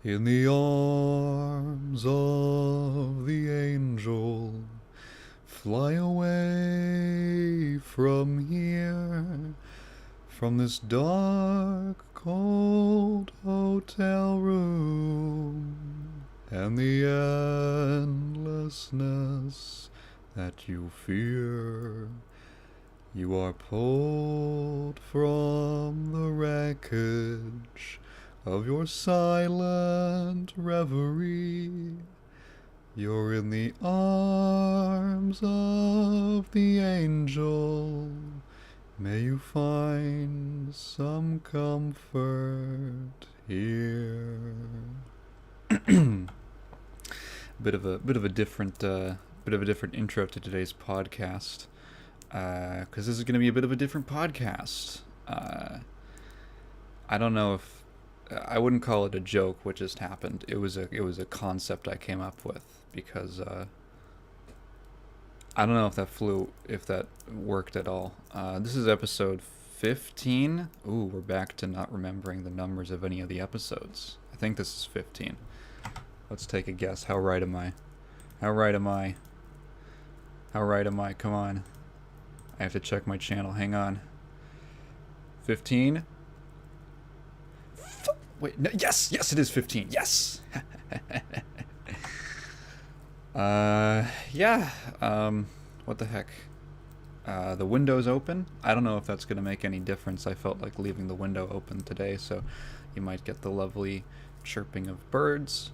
In the arms of the angel, fly away from here, from this dark, cold hotel room, and the endlessness that you fear. You are pulled from the wreckage of your silent reverie. You're in the arms of the angel. May you find some comfort here. bit of a different intro to today's podcast, because this is going to be a bit of a different podcast. I don't know if I wouldn't call it a joke what just happened. It was a concept I came up with because I don't know if that worked at all. This is episode 15. Ooh, we're back to not remembering the numbers of any of the episodes. I think this is 15. Let's take a guess. How right am I? How right am I? Come on. I have to check my channel. Hang on. 15? Wait, no, yes, it is 15. Yes. Yeah. What the heck? The window's open. I don't know if that's gonna make any difference. I felt like leaving the window open today, so you might get the lovely chirping of birds,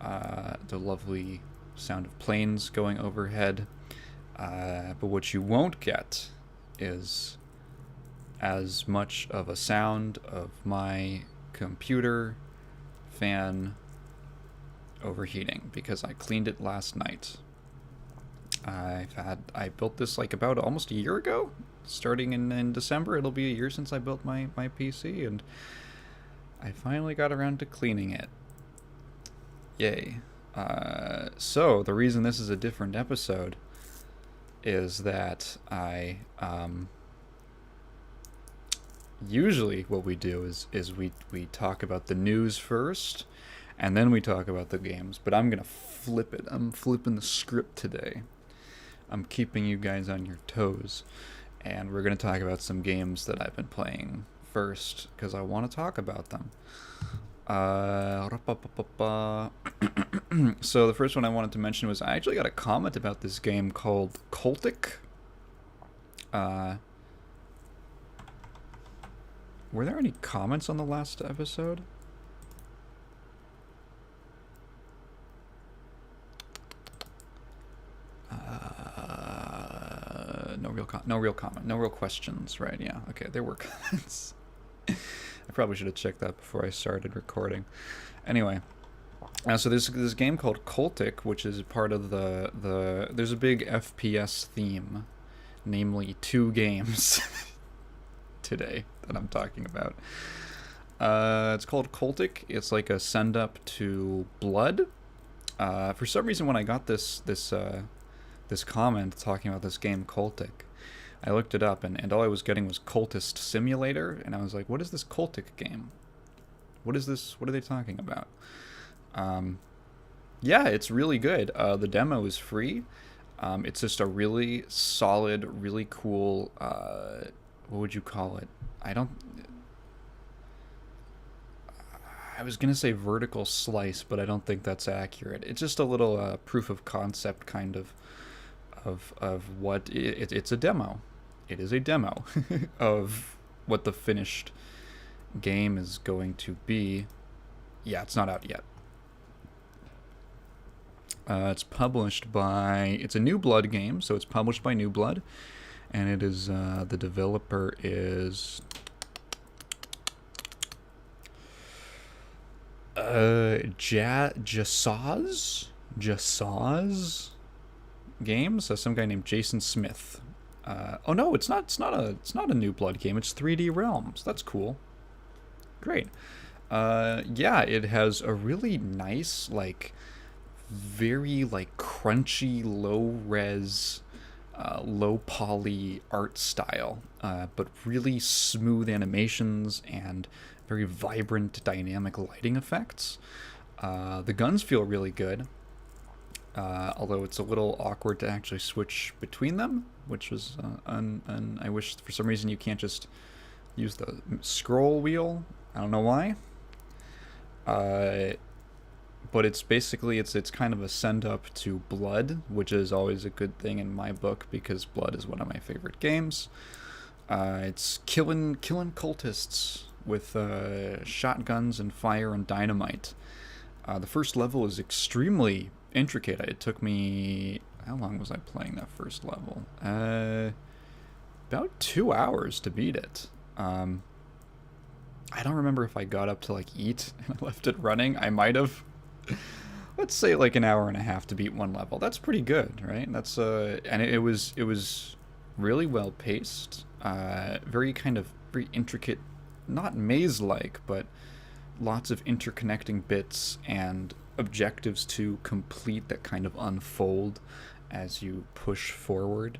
the lovely sound of planes going overhead. But what you won't get is as much of a sound of my computer fan overheating, because I cleaned it last night. I built this like about almost a year ago. Starting in December, it'll be a year since I built my PC, and I finally got around to cleaning it. Yay. So the reason this is a different episode is that I usually what we do is we talk about the news first, and then we talk about the games. But I'm gonna flip it. I'm flipping the script today. I'm keeping you guys on your toes, and we're gonna talk about some games that I've been playing first because I want to talk about them. So the first one I wanted to mention was I actually got a comment about this game called Cultic. Were there any comments on the last episode? No real comment. No real questions, right? Yeah. Okay, there were comments. I probably should have checked that before I started recording. Anyway, so there's this game called Cultic, which is part of the there's a big FPS theme, namely 2 games today that I'm talking about. It's called Cultic. It's like a send up to Blood. For some reason, when I got this comment talking about this game Cultic, I looked it up, and all I was getting was Cultist Simulator, and I was like, what is this Cultic game? What is this? What are they talking about? Yeah, it's really good. The demo is free. It's just a really solid, really cool, what would you call it? I was gonna say vertical slice, but I don't think that's accurate. It's just a little proof of concept kind of what it's a demo. It is a demo of what the finished game is going to be. Yeah, it's not out yet. It's published by... It's a New Blood game, so it's published by New Blood. And it is... the developer is... Jassaz Games. So some guy named Jason Smith. Oh no, it's not a New Blood game. It's 3D Realms. That's cool. Great. Yeah, it has a really nice, like, very like crunchy, low res, low poly art style, but really smooth animations and very vibrant, dynamic lighting effects. The guns feel really good, although it's a little awkward to actually switch between them, which was I wish for some reason you can't just use the scroll wheel. I don't know why. But it's basically it's kind of a send up to Blood, which is always a good thing in my book because Blood is one of my favorite games. It's killing cultists with shotguns and fire and dynamite. The first level is extremely intricate. It took me, how long was I playing that first level? About 2 hours to beat it. I don't remember if I got up to like eat and I left it running. I might have. Let's say like an hour and a half to beat one level. That's pretty good, right? That's and it was really well paced. Very intricate, not maze-like, but lots of interconnecting bits and objectives to complete that kind of unfold as you push forward.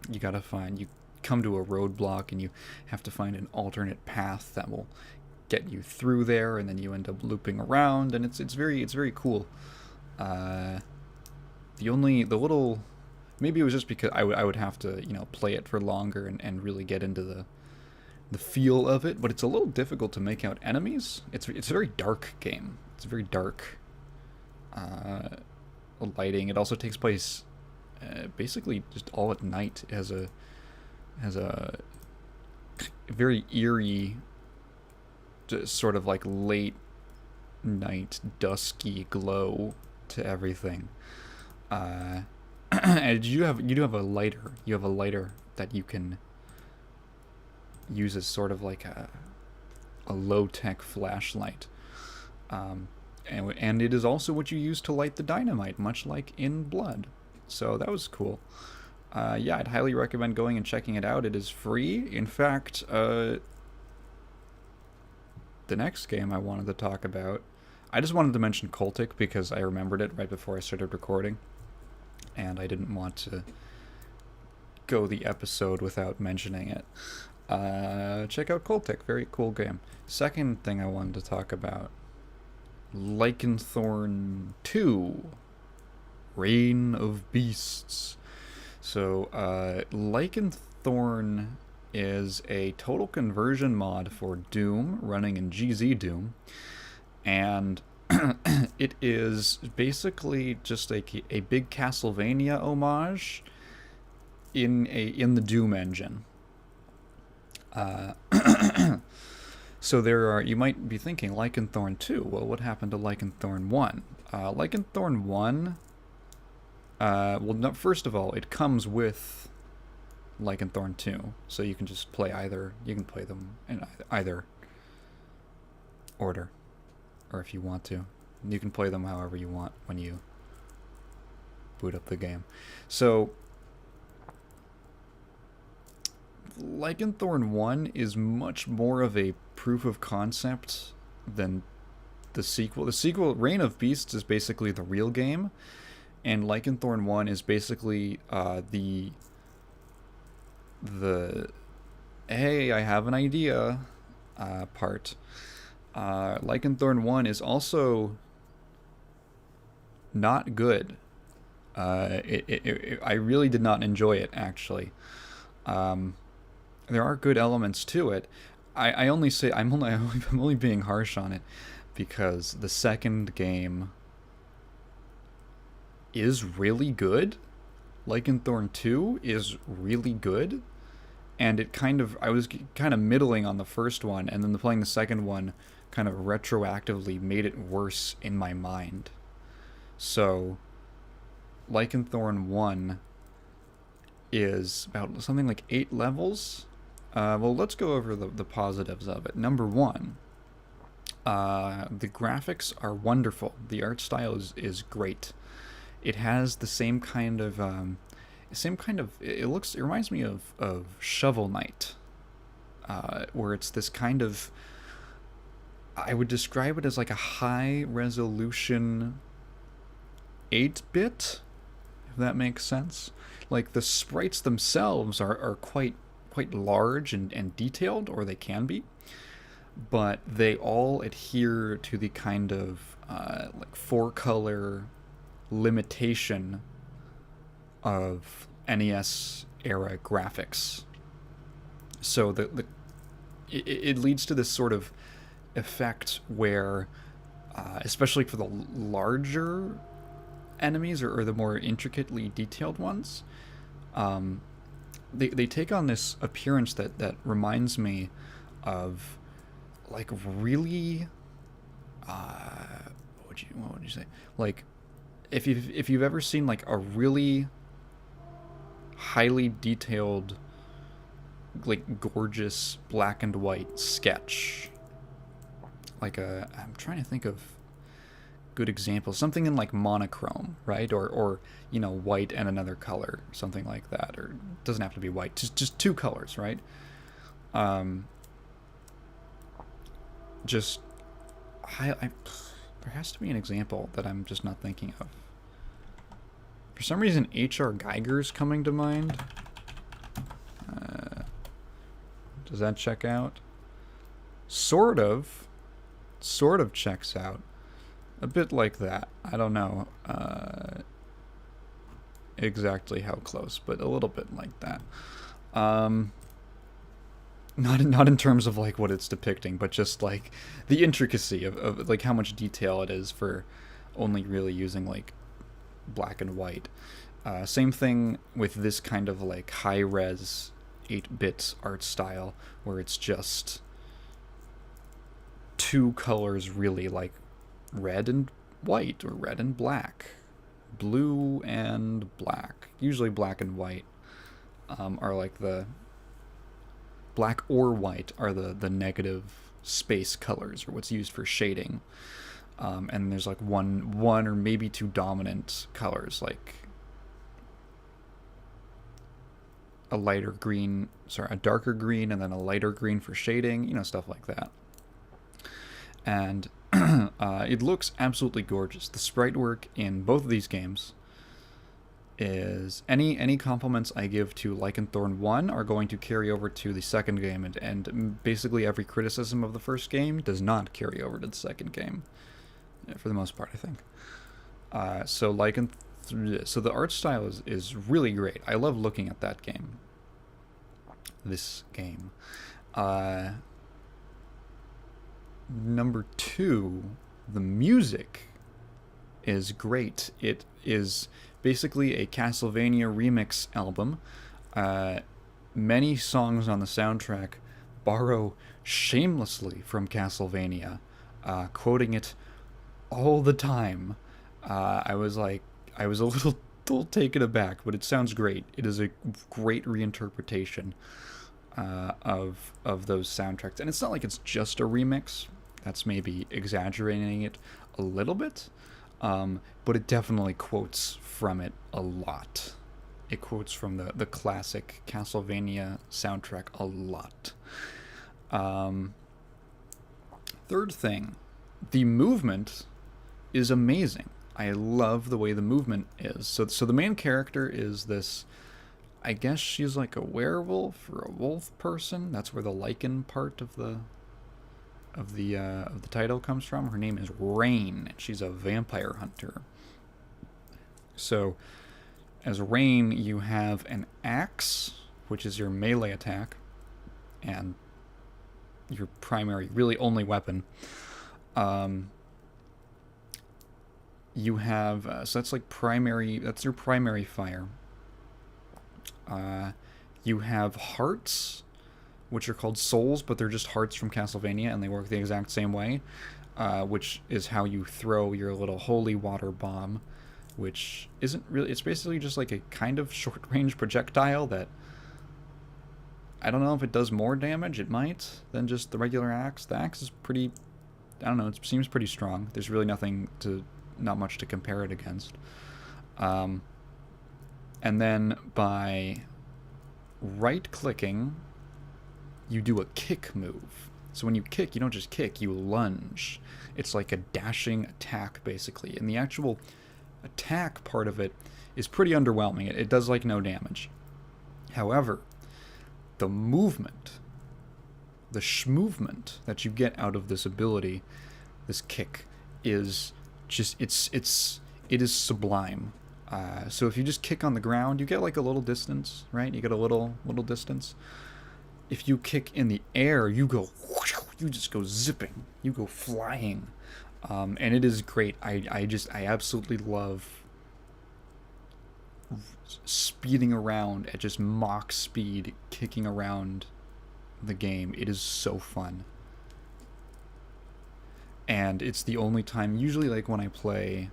You come to a roadblock and you have to find an alternate path that will get you through there, and then you end up looping around, and it's very cool. The little, maybe it was just because I would have to play it for longer and really get into the feel of it, but it's a little difficult to make out enemies. It's a very dark game. It's very dark lighting. It also takes place basically just all at night. It has a very eerie, sort of like late night dusky glow to everything. And you do have a lighter. You have a lighter that you can use as sort of like a low-tech flashlight. And it is also what you use to light the dynamite, much like in Blood. So that was cool. Yeah, I'd highly recommend going and checking it out. It is free. In fact, the next game I wanted to talk about, I just wanted to mention Cultic because I remembered it right before I started recording, and I didn't want to go the episode without mentioning it. Check out Cultic, very cool game. Second thing I wanted to talk about, Lycanthorn 2, Reign of Beasts. So, Lycanthorn is a total conversion mod for Doom running in GZ Doom, and it is basically just a big Castlevania homage in the Doom engine. So you might be thinking Lycanthorn 2. Well, what happened to Lycanthorn 1? Lycanthorn 1, first of all, it comes with Lycanthorn 2, so you can just play either. You can play them in either order, or if you want to, you can play them however you want when you boot up the game. So Lycanthorn 1 is much more of a proof of concept than the sequel. The sequel, Reign of Beasts, is basically the real game, and Lycanthorn 1 is basically the hey, I have an idea part. Lycanthorn 1 is also not good. I really did not enjoy it, actually. There are good elements to it. I only say I'm only being harsh on it because the second game is really good. Lycanthorn 2 is really good, and I was kind of middling on the first one, and then playing the second one kind of retroactively made it worse in my mind. So Lycanthorn 1 is about something like 8 levels. Well, let's go over the positives of it. Number 1, the graphics are wonderful. The art style is great. It has the same kind of it reminds me of Shovel Knight, where it's this kind of, I would describe it as like a high resolution 8-bit, if that makes sense. Like the sprites themselves are quite large and detailed, or they can be, but they all adhere to the kind of like 4-color limitation of NES era graphics. So it leads to this sort of effect where, especially for the larger enemies or the more intricately detailed ones, they take on this appearance that reminds me of like really what would you say, like if you've ever seen like a really highly detailed, like gorgeous black and white sketch, like I'm trying to think of good examples, something in like monochrome, right, or you know, white and another color, something like that, or it doesn't have to be white, just two colors, right? Just there has to be an example that I'm just not thinking of. For some reason, H.R. Geiger's coming to mind. Does that check out? Sort of checks out. A bit like that. I don't know exactly how close, but a little bit like that. Not in terms of like what it's depicting, but just like the intricacy of like how much detail it is for only really using like black and white. Same thing with this kind of like high-res 8-bit art style, where it's just two colors really, like red and white or red and black, blue and black. Usually black and white are like the black or white are the negative space colors, or what's used for shading. And there's like one or maybe two dominant colors, like a darker green, and then a lighter green for shading, you know, stuff like that. And it looks absolutely gorgeous. The sprite work in both of these games is any compliments I give to Lycanthorn 1 are going to carry over to the second game, and basically every criticism of the first game does not carry over to the second game, for the most part, I think. So the art style is really great. I love looking at that game. This game. Number 2, the music is great. It is basically a Castlevania remix album. Many songs on the soundtrack borrow shamelessly from Castlevania, quoting it all the time. I was a little taken aback, but it sounds great. It is a great reinterpretation of those soundtracks, and it's not like it's just a remix. That's maybe exaggerating it a little bit, but it definitely quotes from it a lot. It quotes from the classic Castlevania soundtrack a lot. Third thing, the movement is amazing. I love the way the movement is. So the main character is this, I guess she's like a werewolf or a wolf person. That's where the lichen part of the title comes from. Her name is Rain. She's a vampire hunter. So as Rain, you have an axe, which is your melee attack, and your primary, really only weapon. You have so that's like primary. That's your primary fire. You have hearts, which are called souls, but they're just hearts from Castlevania, and they work the exact same way, which is how you throw your little holy water bomb, which isn't really... It's basically just like a kind of short-range projectile that... I don't know if it does more damage, it might, than just the regular axe. The axe is pretty... I don't know, it seems pretty strong. There's really not much to compare it against. And then by right-clicking, you do a kick move. So when you kick, you don't just kick, you lunge. It's like a dashing attack, basically. And the actual attack part of it is pretty underwhelming. It does like no damage. However, the movement the movement that you get out of this ability, this kick, is just it is sublime. So if you just kick on the ground, you get like a little distance, right? You get a little distance. If you kick in the air, you just go zipping, you go flying, and it is great. I absolutely love speeding around at just Mach speed, kicking around the game. It is so fun. And it's the only time, usually like when I play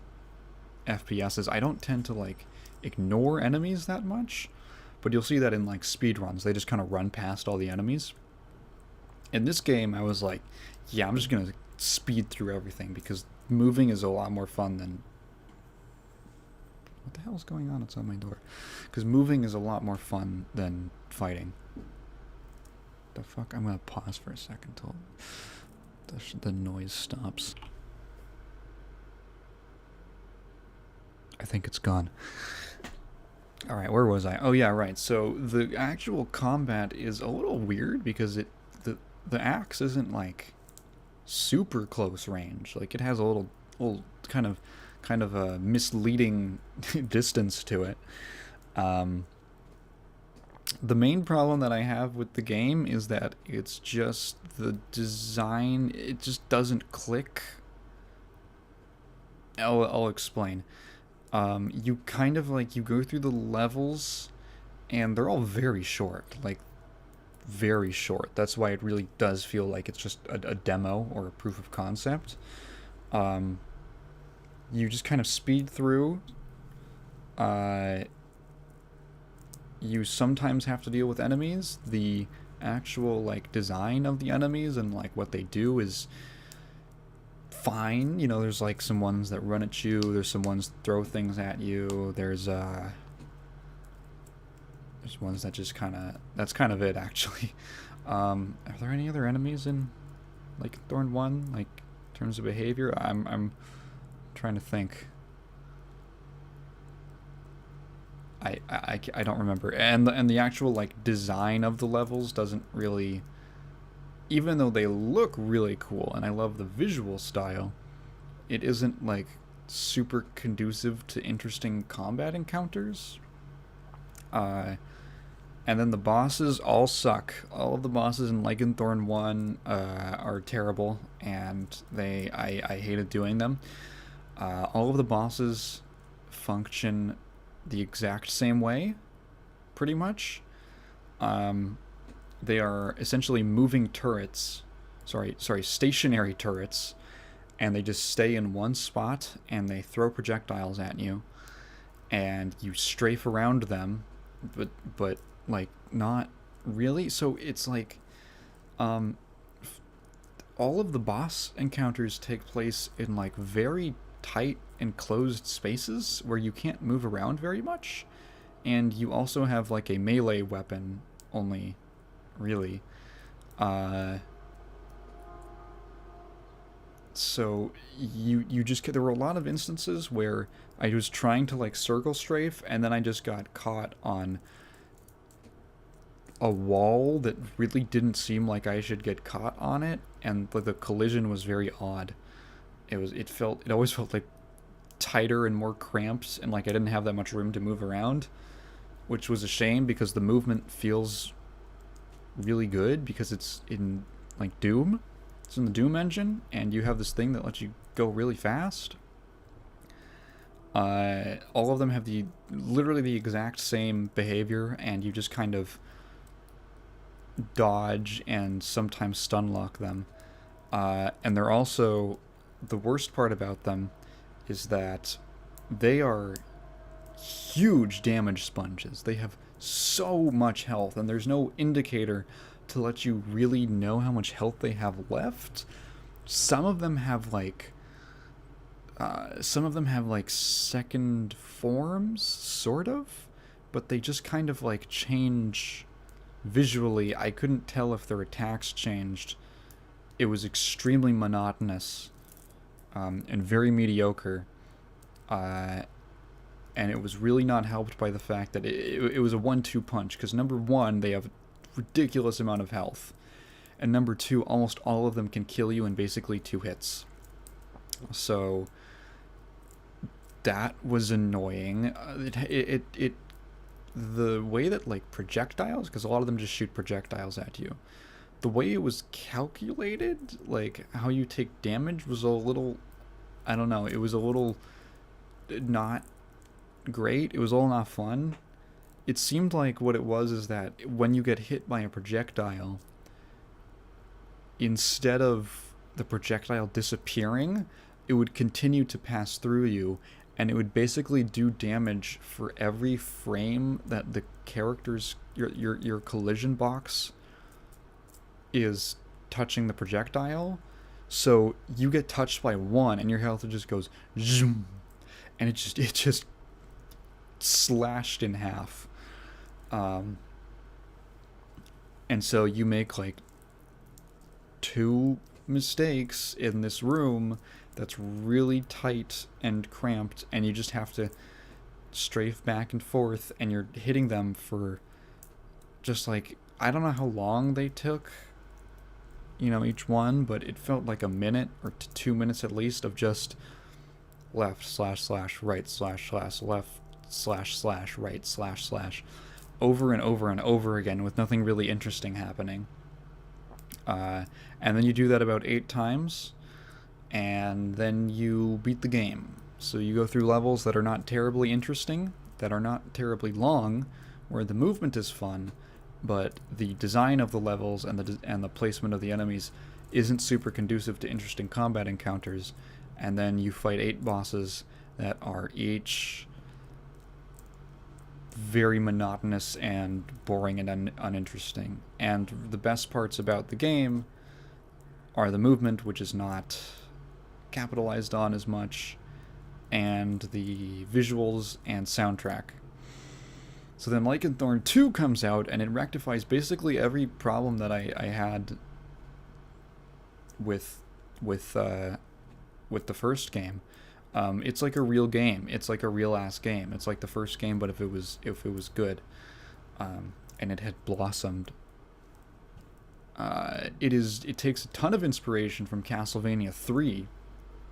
FPSs, I don't tend to like ignore enemies that much, but you'll see that in like speed runs, they just kind of run past all the enemies. In this game, I was like, yeah, I'm just gonna speed through everything, because moving is a lot more fun than... What the hell is going on outside my door? Because moving is a lot more fun than fighting. The fuck? I'm gonna pause for a second till the noise stops. I think it's gone. Alright, where was I? Oh yeah, right. So the actual combat is a little weird because the axe isn't like super close range. Like it has a little kind of a misleading distance to it. The main problem that I have with the game is that it's just the design, it just doesn't click. I'll explain. You kind of like, you go through the levels and they're all very short, like very short. That's why it really does feel like it's just a demo or a proof of concept. You just kind of speed through. You sometimes have to deal with enemies. The actual like design of the enemies and like what they do is fine. You know, there's like some ones that run at you, there's some ones that throw things at you, there's ones that just that's kind of it actually. Are there any other enemies in Lycanthorn 1, like in terms of behavior? I'm trying to think. I don't remember. And the actual like design of the levels doesn't really, even though they look really cool and I love the visual style, it isn't like super conducive to interesting combat encounters. And then the bosses all suck. All of the bosses in Lycanthorn 1 are terrible, and I hated doing them. All of the bosses function the exact same way, pretty much. They are essentially moving turrets, stationary turrets, and they just stay in one spot and they throw projectiles at you, and you strafe around them, but like not really. So it's like all of the boss encounters take place in like very tight enclosed spaces where you can't move around very much, and you also have like a melee weapon only, really. So you just, there were a lot of instances where I was trying to like circle strafe, and then I just got caught on a wall that really didn't seem like I should get caught on it, and the collision was very odd. It always felt like tighter and more cramped, and like I didn't have that much room to move around, which was a shame because the movement feels really good because it's in like Doom. It's in the Doom engine, and you have this thing that lets you go really fast. All of them have literally the exact same behavior, and you just kind of dodge and sometimes stun lock them. And they're also, the worst part about them is that they are huge damage sponges. They have so much health, and there's no indicator to let you really know how much health they have left. Some of them have like second forms, sort of, but they just kind of like change visually. I couldn't tell if their attacks changed. It was extremely monotonous, and very mediocre, and it was really not helped by the fact that it was a 1-2 punch, because number one, they have a ridiculous amount of health, and number two, almost all of them can kill you in basically 2 hits. So that was annoying. The way that, like, projectiles, because a lot of them just shoot projectiles at you, the way it was calculated, like how you take damage, was a little, I don't know, it was a little not great. It was all not fun. It seemed like what it was is that when you get hit by a projectile, instead of the projectile disappearing, it would continue to pass through you, and it would basically do damage for every frame that the character's your collision box is touching the projectile. So you get touched by one and your health just goes zoom, and it just slashed in half. And so you make like 2 mistakes in this room that's really tight and cramped, and you just have to strafe back and forth, and you're hitting them for just like, I don't know how long they took, you know, each one, but it felt like a minute or 2 minutes at least of just left slash slash right slash slash left slash slash right slash slash over and over and over again with nothing really interesting happening. And then you do that about 8 times, and then you beat the game. So you go through levels that are not terribly interesting, that are not terribly long, where the movement is fun, but the design of the levels and the placement of the enemies isn't super conducive to interesting combat encounters. And then you fight 8 bosses that are each very monotonous and boring and uninteresting. And the best parts about the game are the movement, which is not capitalized on as much, and the visuals and soundtrack. So then Lycanthorn 2 comes out, and it rectifies basically every problem that I had with the first game. It's like a real game. It's like a real ass game. It's like the first game, but if it was good, and it had blossomed. It takes a ton of inspiration from Castlevania 3,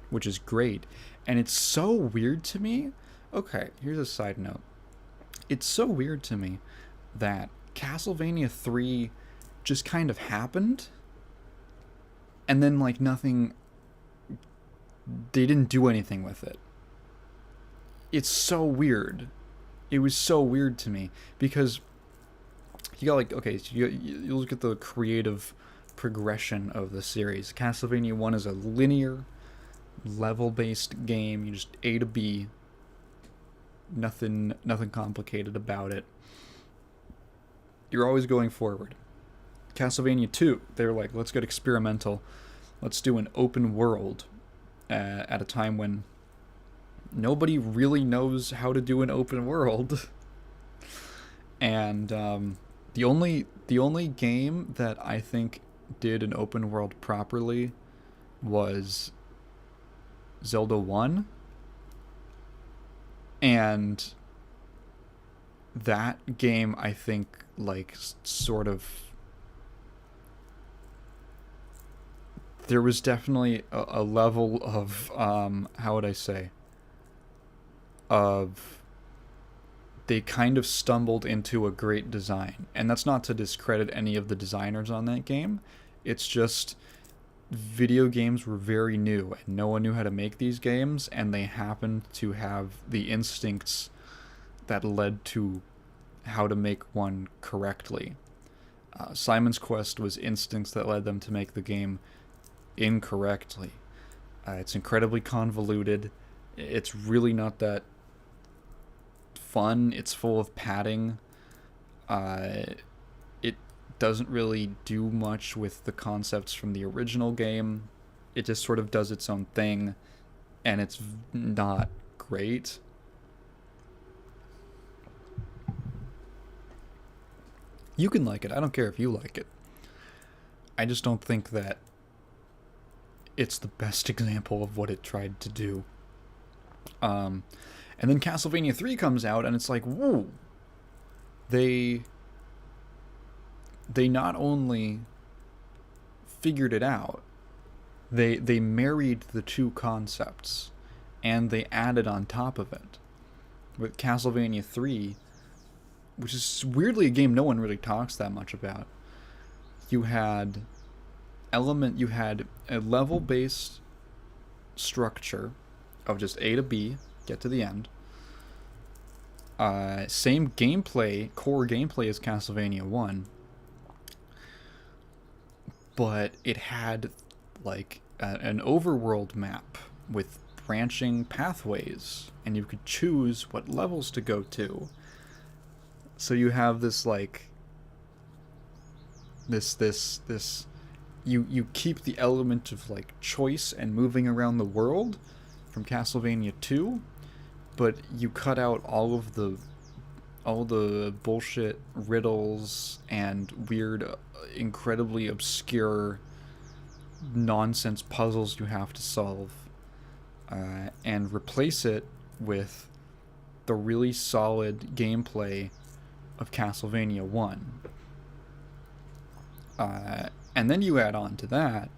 which is great, and it's so weird to me. Okay, here's a side note. It's so weird to me that Castlevania 3 just kind of happened, and then like nothing. They didn't do anything with it. It's so weird. It was so weird to me, because you got like, okay, so you look at the creative progression of the series. Castlevania 1 is a linear, level-based game. You just A to B. Nothing complicated about it. You're always going forward. Castlevania 2, they were like, let's get experimental. Let's do an open world at a time when nobody really knows how to do an open world. And the only game that I think did an open world properly was Zelda 1. And that game, I think, like, sort of, there was definitely a level of, how would I say, of, they kind of stumbled into a great design. And that's not to discredit any of the designers on that game. It's just, video games were very new, and no one knew how to make these games, and they happened to have the instincts that led to how to make one correctly. Simon's Quest was instincts that led them to make the game incorrectly. It's incredibly convoluted. It's really not that fun. It's full of padding. It doesn't really do much with the concepts from the original game. It just sort of does its own thing, and it's not great. You can like it. I don't care if you like it. I just don't think that it's the best example of what it tried to do. And then Castlevania 3 comes out, and it's like, whoa. They not only figured it out. They married the two concepts, and they added on top of it. With Castlevania 3, which is weirdly a game no one really talks that much about, you had a level-based structure of just A to B, get to the end. Same gameplay, core gameplay as Castlevania 1, but it had like an overworld map with branching pathways, and you could choose what levels to go to. So you have this like this you keep the element of like choice and moving around the world from Castlevania 2, but you cut out all the bullshit riddles and weird, incredibly obscure nonsense puzzles you have to solve, and replace it with the really solid gameplay of Castlevania 1. And then you add on to that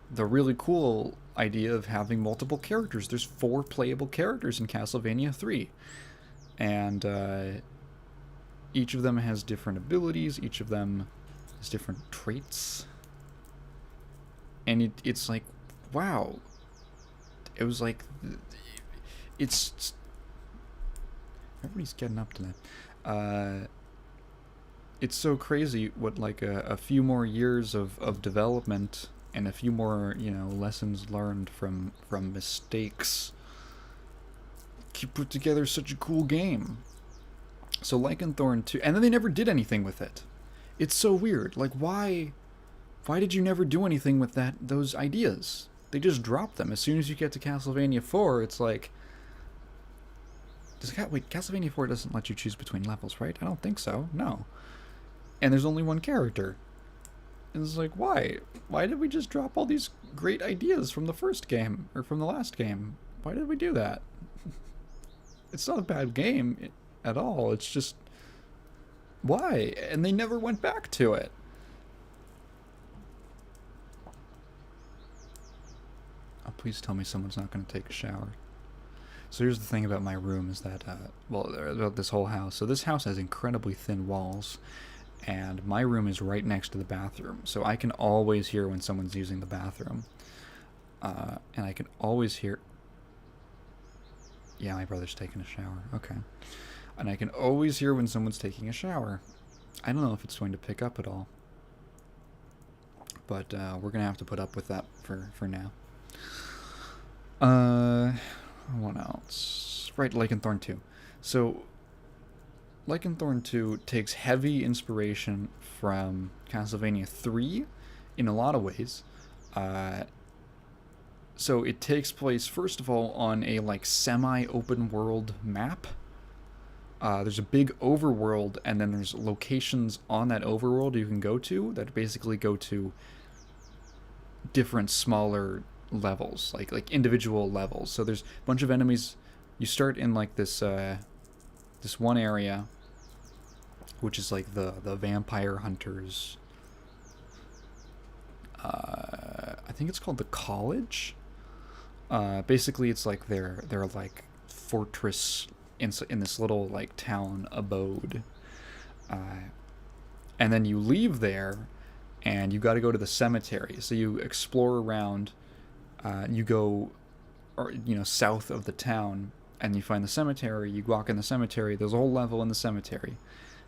the really cool idea of having multiple characters. There's 4 playable characters in Castlevania 3. And each of them has different abilities, each of them has different traits. And it's like, wow. It was like, it's... Everybody's getting up tonight. It's so crazy what like a few more years of development and a few more, lessons learned from mistakes can put together such a cool game. So Lycanthorn 2, and then they never did anything with it. It's so weird. Like, why did you never do anything with those ideas? They just dropped them. As soon as you get to Castlevania 4, it's like, wait, Castlevania 4 doesn't let you choose between levels, right? I don't think so. No. And there's only one character. And it's like, why? Why did we just drop all these great ideas from the first game, or from the last game? Why did we do that? It's not a bad game at all. It's just, why? And they never went back to it. Oh, please tell me someone's not going to take a shower. So here's the thing about my room is that, about this whole house. So this house has incredibly thin walls, and my room is right next to the bathroom. So I can always hear when someone's using the bathroom. And I can always hear... Yeah, my brother's taking a shower. Okay. And I can always hear when someone's taking a shower. I don't know if it's going to pick up at all. But we're going to have to put up with that for now. What else? Right, Lycanthorn 2. So, Lycanthorn 2 takes heavy inspiration from Castlevania 3 in a lot of ways. So it takes place, first of all, on a like semi-open world map. There's a big overworld, and then there's locations on that overworld you can go to that basically go to different smaller levels, like individual levels. So there's a bunch of enemies. You start in like this one area, which is like the vampire hunters. I think it's called the College. Basically, it's like their like fortress in this little like town abode. And then you leave there, and you got to go to the cemetery. So you explore around. You go, south of the town, and you find the cemetery. You walk in the cemetery. There's a whole level in the cemetery,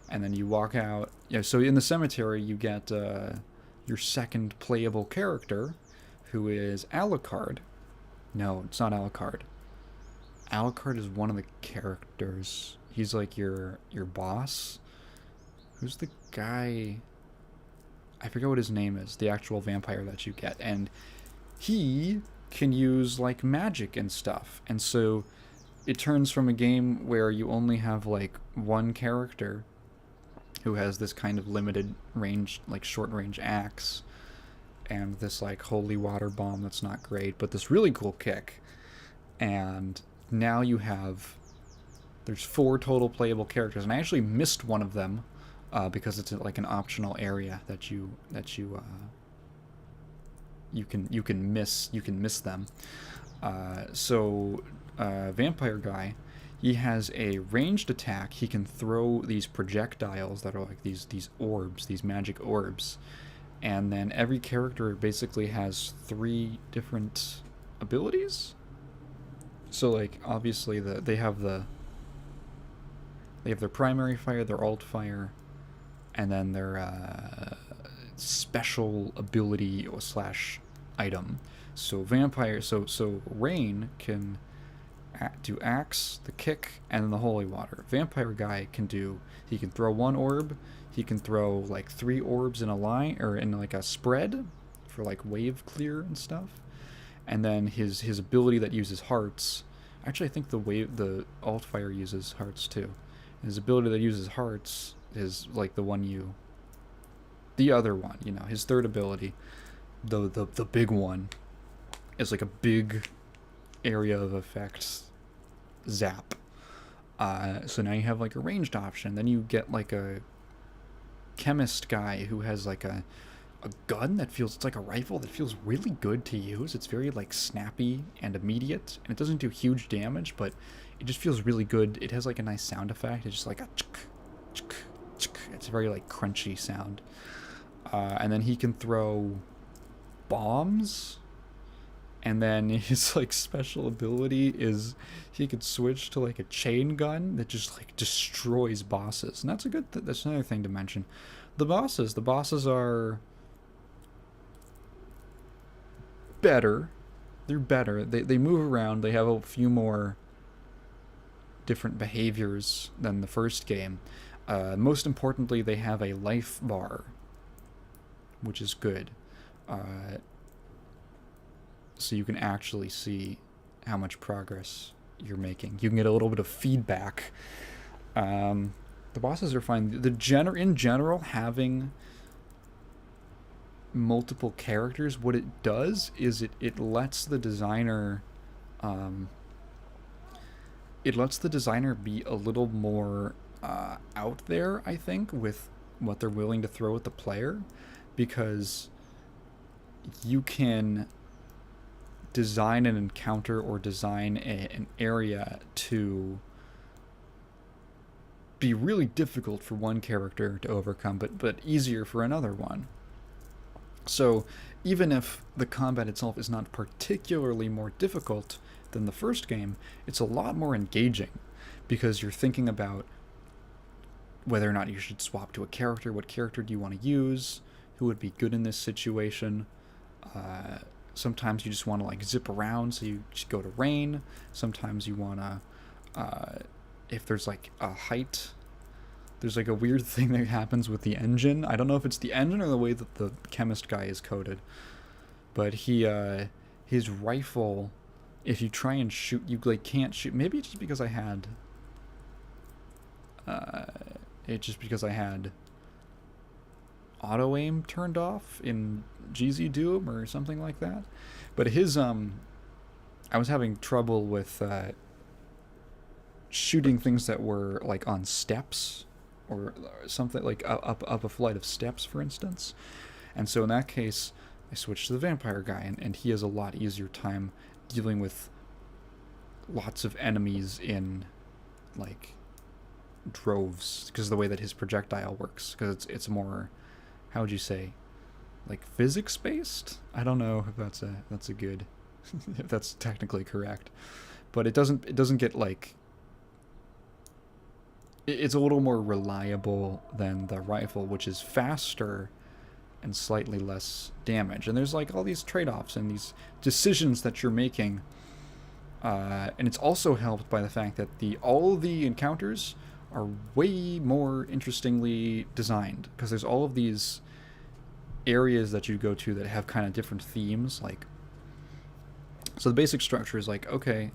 and then you walk out. Yeah. So in the cemetery, you get your second playable character, who is Alucard. No, it's not Alucard. Alucard is one of the characters. He's like your boss. Who's the guy? I forget what his name is. The actual vampire that you get, and he can use like magic and stuff. And so it turns from a game where you only have like one character who has this kind of limited range, like short range axe, and this like holy water bomb that's not great, but this really cool kick. And now there's 4 total playable characters, and I actually missed one of them because it's like an optional area that you you can miss them. So vampire guy, he has a ranged attack. He can throw these projectiles that are like these orbs, these magic orbs, and then every character basically has 3 different abilities. So like obviously they have their primary fire, their alt fire, and then their special ability slash item. So vampire, so Rain can do axe, the kick, and then the holy water. Vampire guy he can throw 1 orb. He can throw like 3 orbs in a line or in like a spread for like wave clear and stuff. And then his ability that uses hearts. Actually, I think the alt fire uses hearts too. And his ability that uses hearts is like the other one. You know, his third ability, the big one, is like a big area of effects zap. So now you have like a ranged option. Then you get like a chemist guy who has like a gun that feels, it's like a rifle that feels really good to use. It's very like snappy and immediate, and it doesn't do huge damage, but it just feels really good. It has like a nice sound effect. It's just like a it's a very like crunchy sound. And then he can throw bombs. And then his like special ability is he could switch to like a chain gun that just like destroys bosses. And that's a good that's another thing to mention. The bosses are better. They're better. They move around. They have a few more different behaviors than the first game. Most importantly, they have a life bar, which is good. So you can actually see how much progress you're making. You can get a little bit of feedback. The bosses are fine. In general, having multiple characters, what it does is it lets the designer be a little more out there, I think, with what they're willing to throw at the player, because you can design an encounter or design an area to be really difficult for one character to overcome, but easier for another one. So even if the combat itself is not particularly more difficult than the first game, it's a lot more engaging, because you're thinking about whether or not you should swap to a character. What character do you want to use? Who would be good in this situation? Sometimes you just want to like zip around, so you just go to Rain. Sometimes you want to, if there's like a height, there's like a weird thing that happens with the engine. I don't know if it's the engine or the way that the chemist guy is coded, but his rifle, if you try and shoot, you like can't shoot. Maybe it's just because I had, auto aim turned off in GZ Doom or something like that. But his I was having trouble with shooting things that were like on steps or something, like up a flight of steps, for instance. And so in that case, I switched to the vampire guy, and he has a lot easier time dealing with lots of enemies in like droves, because of the way that his projectile works, because it's more, how would you say, like physics based? I don't know if that's a good if that's technically correct, but it doesn't get like, it's a little more reliable than the rifle, which is faster and slightly less damage. And there's like all these trade-offs and these decisions that you're making, and it's also helped by the fact that all the encounters are way more interestingly designed, because there's all of these areas that you go to that have kind of different themes. Like, so the basic structure is like, okay,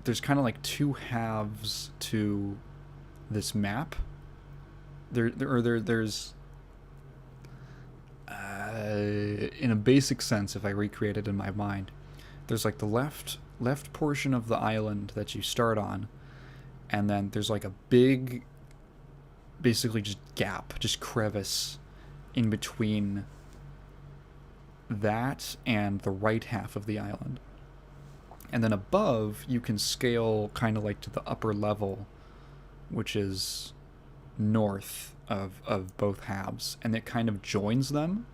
there's kind of like 2 halves to this map. There's in a basic sense, if I recreate it in my mind, there's like the left portion of the island that you start on, and then there's like a big, basically just gap, just crevice in between that and the right half of the island. And then above, you can scale kind of like to the upper level, which is north of both halves, and it kind of joins them.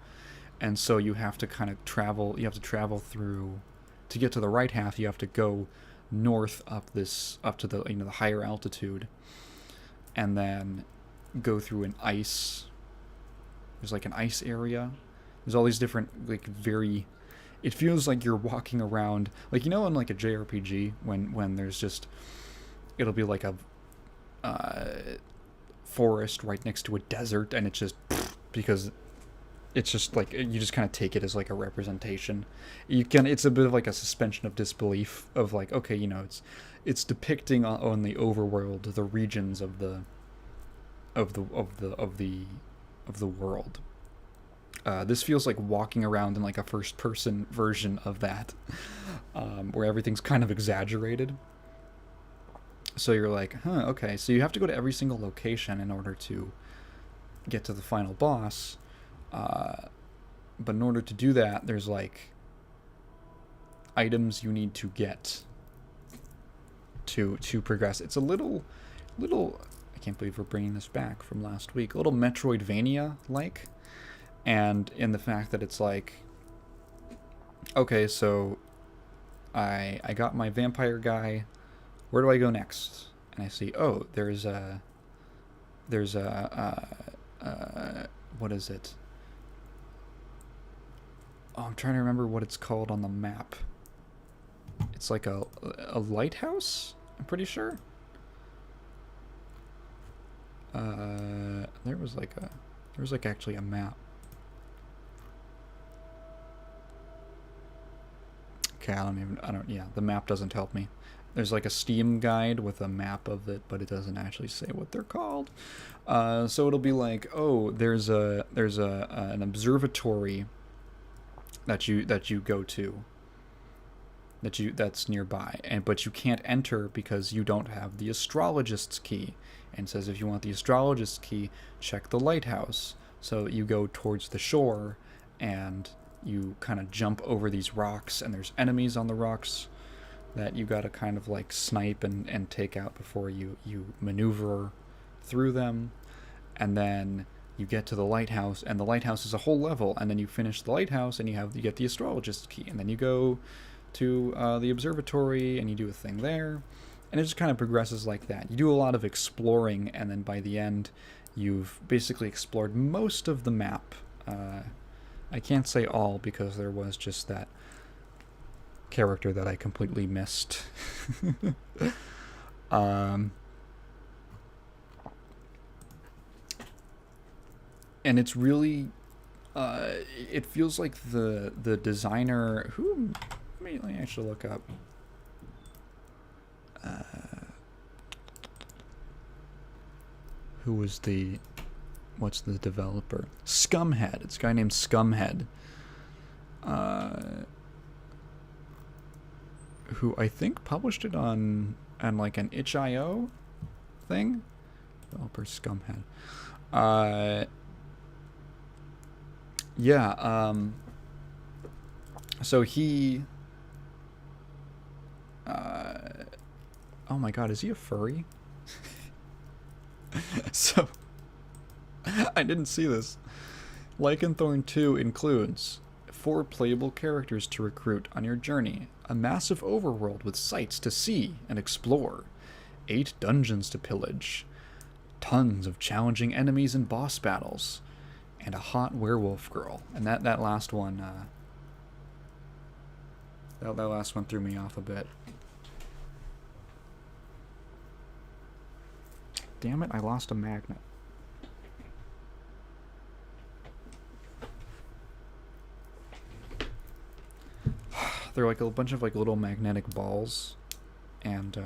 And so you have to kind of travel, you have to travel through, to get to the right half, you have to go north up to the, you know, the higher altitude, and then go through an ice, there's like an ice area. There's all these different, like, very, it feels like you're walking around, like, you know, in like a JRPG when there's just, it'll be like a forest right next to a desert, and it's just because it's just like you just kind of take it as like a representation. It's a bit of like a suspension of disbelief of like, okay, you know, it's depicting on the overworld the regions of the world. This feels like walking around in like a first person version of that, where everything's kind of exaggerated. So you're like, okay, so you have to go to every single location in order to get to the final boss. But in order to do that, there's like items you need to get to progress. It's a little, I can't believe we're bringing this back from last week, a little Metroidvania-like, and in the fact that it's like, okay, so I got my vampire guy, where do I go next? And I see, oh, there's a what is it? Oh, I'm trying to remember what it's called on the map. It's like a lighthouse, I'm pretty sure. There was like actually a map. Okay, yeah, the map doesn't help me. There's like a Steam guide with a map of it, but it doesn't actually say what they're called. So it'll be like, oh, there's an observatory that you go to, that's nearby, but you can't enter because you don't have the astrologist's key. And it says if you want the astrologist's key, check the lighthouse. So you go towards the shore, and you kind of jump over these rocks, and there's enemies on the rocks that you gotta kind of like snipe and take out before you maneuver through them. And then you get to the lighthouse, and the lighthouse is a whole level, and then you finish the lighthouse, and you get the astrologist's key, and then you go to the observatory, and you do a thing there, and it just kind of progresses like that. You do a lot of exploring, and then by the end, you've basically explored most of the map. I can't say all, because there was just that character that I completely missed. And it's really, it feels like the designer, who, let me actually look up. Who was what's the developer? Scumhead. It's a guy named Scumhead. Who I think published it on like an itch.io thing. Developer Scumhead. Yeah, so he, oh my god, is he a furry? So, I didn't see this. Lycanthorn 2 includes 4 playable characters to recruit on your journey, a massive overworld with sights to see and explore, 8 dungeons to pillage, tons of challenging enemies and boss battles, and a hot werewolf girl. And that last one, that last one threw me off a bit. Damn it, I lost a magnet. They're like a bunch of like little magnetic balls, and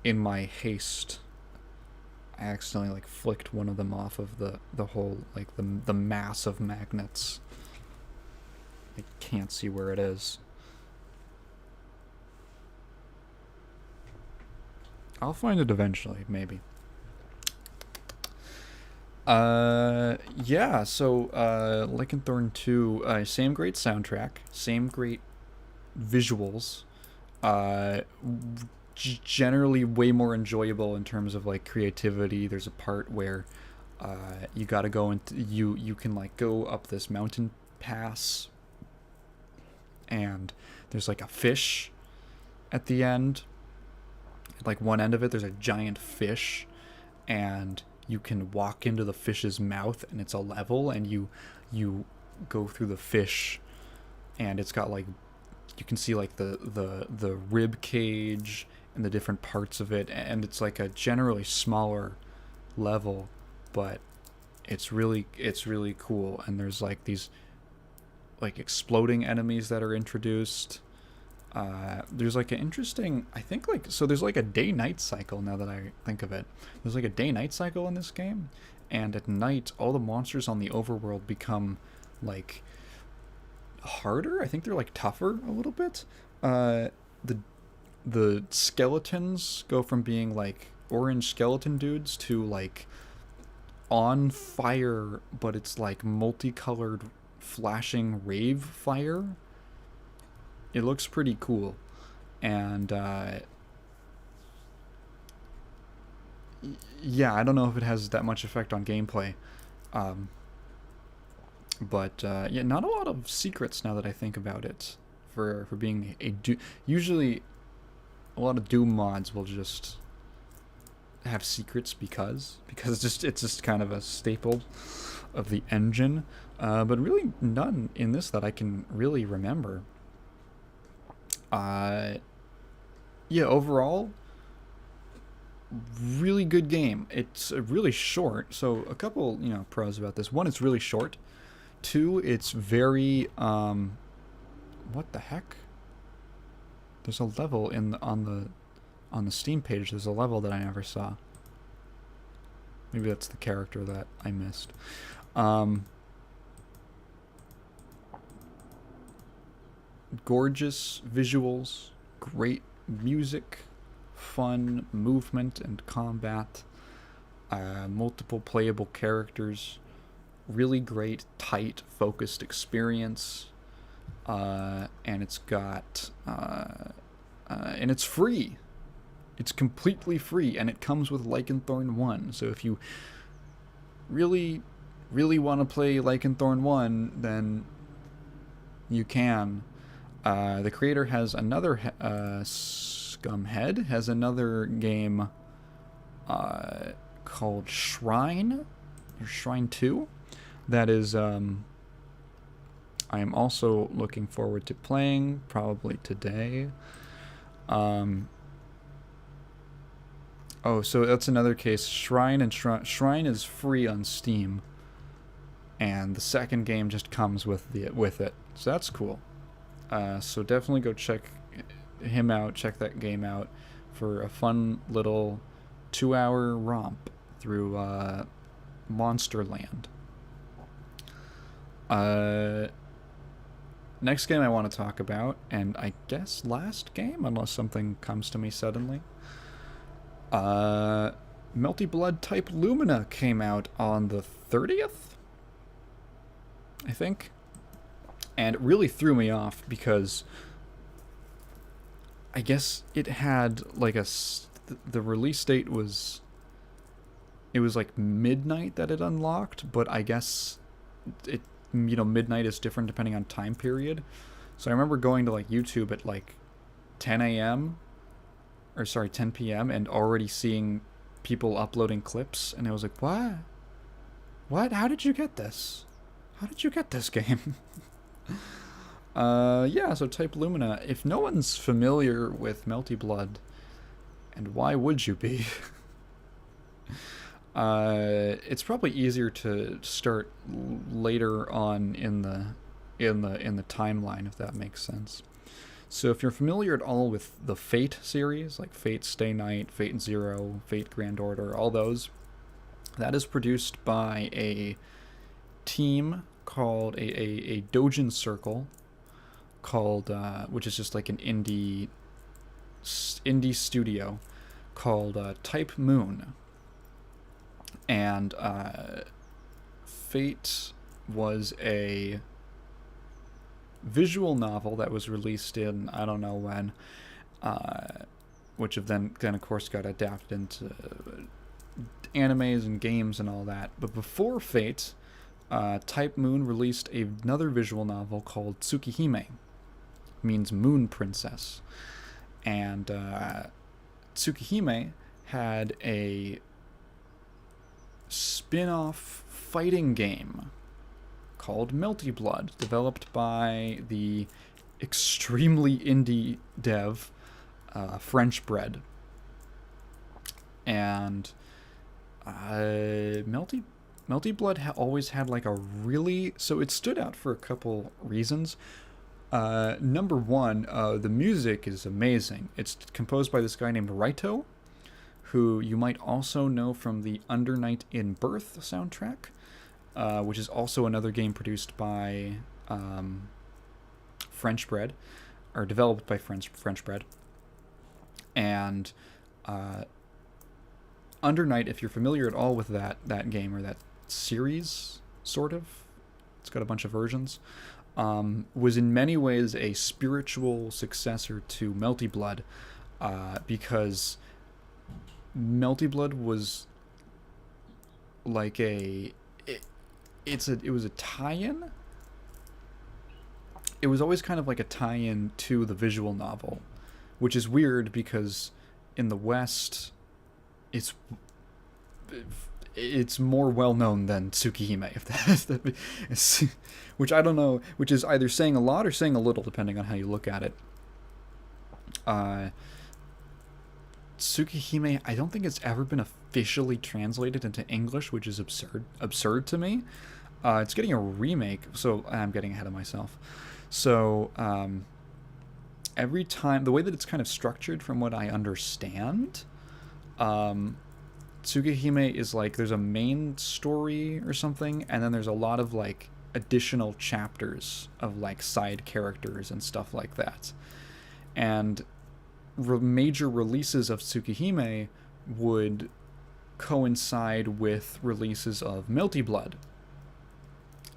in my haste, I accidentally like flicked one of them off of the whole, like the mass of magnets. I can't see where it is. I'll find it eventually, maybe. Yeah, so, Lycanthorn 2, same great soundtrack, same great visuals, uh, generally way more enjoyable in terms of, like, creativity. There's a part where, you gotta go and you can, like, go up this mountain pass, and there's, like, a fish at the end. At, like, one end of it, there's a giant fish, and you can walk into the fish's mouth, and it's a level, and you go through the fish, and it's got, like, you can see, like, the rib cage and the different parts of it, and it's like a generally smaller level, but it's really cool. And there's, like, these, like, exploding enemies that are introduced. There's, like, an interesting, I think, like, so there's, like, a day-night cycle, now that I think of it. There's, like, a day-night cycle in this game, and at night all the monsters on the overworld become, like, harder. I think they're, like, tougher a little bit. The skeletons go from being, like, orange skeleton dudes to, like, on fire, but it's, like, multicolored flashing rave fire. It looks pretty cool. And yeah, I don't know if it has that much effect on gameplay. Um, but yeah, not a lot of secrets now that I think about it. For being usually a lot of Doom mods will just have secrets because it's just kind of a staple of the engine. But really none in this that I can really remember. Yeah, overall, really good game. It's really short, so a couple, pros about this. One, it's really short. Two, it's very, what the heck? There's a level on the Steam page. There's a level that I never saw. Maybe that's the character that I missed. Gorgeous visuals, great music, fun movement and combat, multiple playable characters, really great, tight, focused experience, and it's got, and it's free. It's completely free, and it comes with Lycanthorn 1, so if you really, really want to play Lycanthorn 1, then you can. The creator has another, Scumhead has another game called Shrine, or Shrine 2, that is, I am also looking forward to playing, probably today. Oh, so that's another case. Shrine is free on Steam, and the second game just comes with it. So that's cool. So definitely go check him out, check that game out for a fun little 2-hour romp through Monsterland. Next game I want to talk about, and I guess last game, unless something comes to me suddenly. Melty Blood Type Lumina came out on the 30th, I think. And it really threw me off because I guess it had like the release date was, it was like midnight that it unlocked, but I guess it, midnight is different depending on time period. So I remember going to, like, YouTube at like 10 a.m. or sorry, 10 p.m. and already seeing people uploading clips, and I was like, what? How did you get this? How did you get this game? Yeah, so Type Lumina. If no one's familiar with Melty Blood, and why would you be? It's probably easier to start later on in the timeline, if that makes sense. So if you're familiar at all with the Fate series, like Fate Stay Night, Fate Zero, Fate Grand Order, all those, that is produced by a team called a Dojin Circle, called which is just like an indie studio called Type Moon. And Fate was a visual novel that was released in I don't know when, which then of course got adapted into animes and games and all that. But before Fate, Type Moon released another visual novel called Tsukihime, means Moon Princess, and Tsukihime had a spin-off fighting game called Melty Blood, developed by the extremely indie dev French Bread. And Melty Blood always had like a really... So it stood out for a couple reasons. Number one, the music is amazing. It's composed by this guy named Raito, who you might also know from the Under Night in Birth soundtrack, which is also another game produced by French Bread, or developed by French Bread. And Under Night, if you're familiar at all with that game, or that series, sort of, it's got a bunch of versions, was in many ways a spiritual successor to Melty Blood, because Melty Blood was like it was a tie-in. It was always kind of like a tie-in to the visual novel, which is weird because in the West, it's more well known than Tsukihime, which I don't know, which is either saying a lot or saying a little, depending on how you look at it. Tsukihime, I don't think it's ever been officially translated into English, which is absurd to me. It's getting a remake, so I'm getting ahead of myself. So every time, the way that it's kind of structured, from what I understand, Tsukihime is like there's a main story or something, and then there's a lot of like additional chapters of like side characters and stuff like that. And major releases of Tsukihime would coincide with releases of Melty Blood.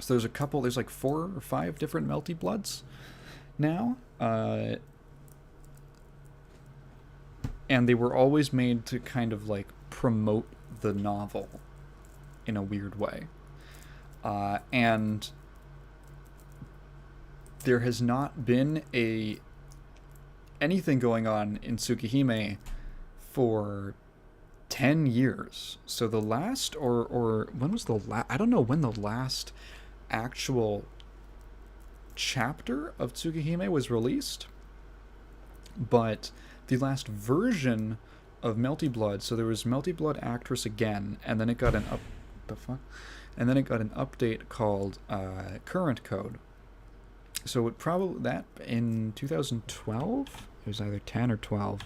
So there's like 4 or 5 different Melty Bloods now. And they were always made to kind of like promote the novel in a weird way. And there has not been anything going on in Tsukihime for 10 years. So the last, or when was the last, I don't know when the last actual chapter of Tsukihime was released, but the last version of Melty Blood, so there was Melty Blood Actress Again, and then it got an update called Current Code. So it probably, that in 2012, it was either 10 or 12.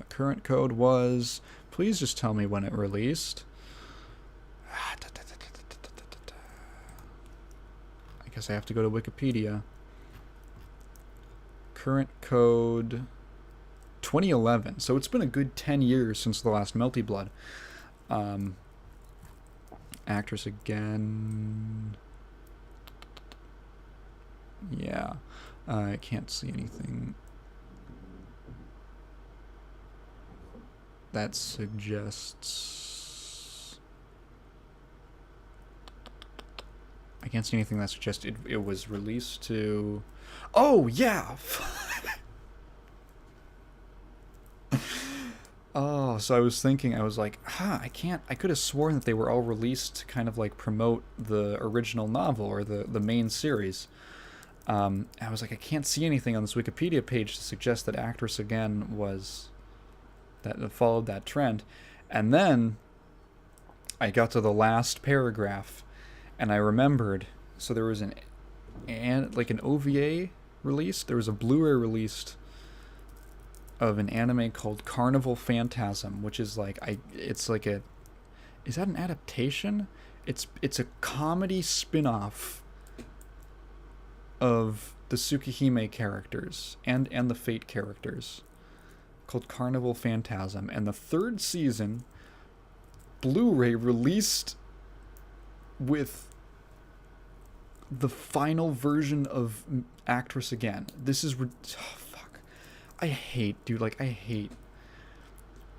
Current Code was, please just tell me when it released. I guess I have to go to Wikipedia. Current Code 2011. So it's been a good 10 years since the last Melty Blood. Actress Again. Yeah. I can't see anything that suggests... I can't see anything that suggests it was released to... Oh, yeah! Oh, so I was thinking, I was like, I could have sworn that they were all released to kind of like promote the original novel or the main series. I was like, I can't see anything on this Wikipedia page to suggest that Actress Again was... that followed that trend. And then I got to the last paragraph and I remembered, so there was an OVA released, there was a Blu-ray released of an anime called Carnival Phantasm, which is like, is that an adaptation? It's a comedy spin-off of the Tsukihime characters and the Fate characters. called Carnival Phantasm, and the third season Blu-ray released with the final version of Actress Again. This is fuck. I hate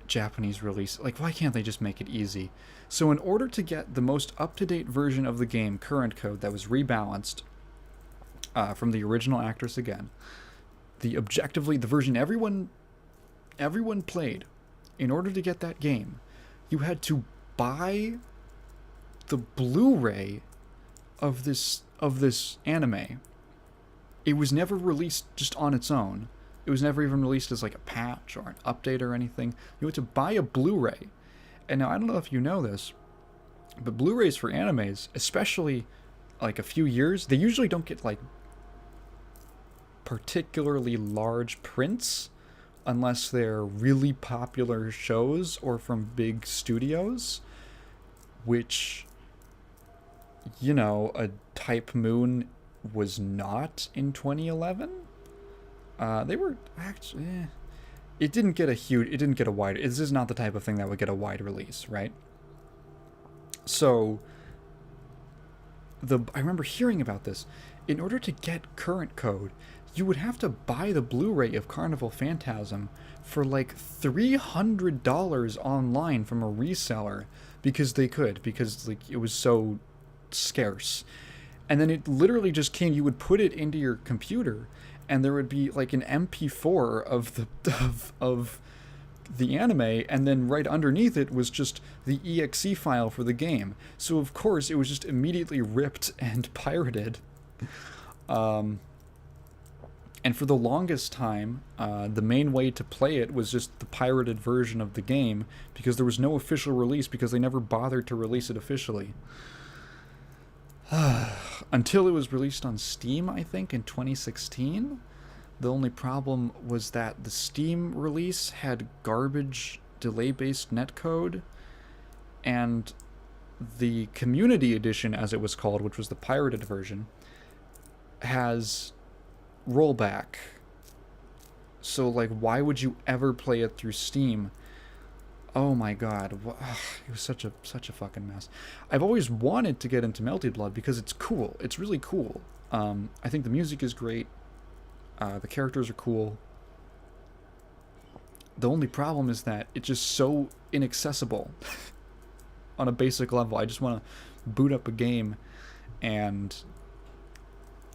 Japanese release. Like, why can't they just make it easy? So in order to get the most up-to-date version of the game, current code, that was rebalanced from the original Actress Again, the version everyone played, in order to get that game, you had to buy the Blu-ray of this anime. It was never released just on its own. It was never even released as like a patch or an update or anything. You had to buy a Blu-ray. And now, I don't know if you know this, but Blu-rays for animes, especially like a few years, they usually don't get like particularly large prints unless they're really popular shows or from big studios, which, you know, a Type Moon was not in 2011. They were actually... It didn't get a wide... This is not the type of thing that would get a wide release, right? So, I remember hearing about this. In order to get current code, you would have to buy the Blu-ray of Carnival Phantasm for like $300 online from a reseller, because like it was so scarce. And then it literally just came, you would put it into your computer, and there would be like an MP4 of the anime, and then right underneath it was just the exe file for the game. So of course it was just immediately ripped and pirated. And for the longest time, the main way to play it was just the pirated version of the game, because there was no official release, because they never bothered to release it officially. Until it was released on Steam, I think, in 2016. The only problem was that the Steam release had garbage delay-based netcode, and the Community Edition, as it was called, which was the pirated version, has rollback. So, like, why would you ever play it through Steam? Oh my god, it was such a fucking mess. I've always wanted to get into Melty Blood because it's cool. It's really cool. I think the music is great. The characters are cool. The only problem is that it's just so inaccessible on a basic level. I just want to boot up a game and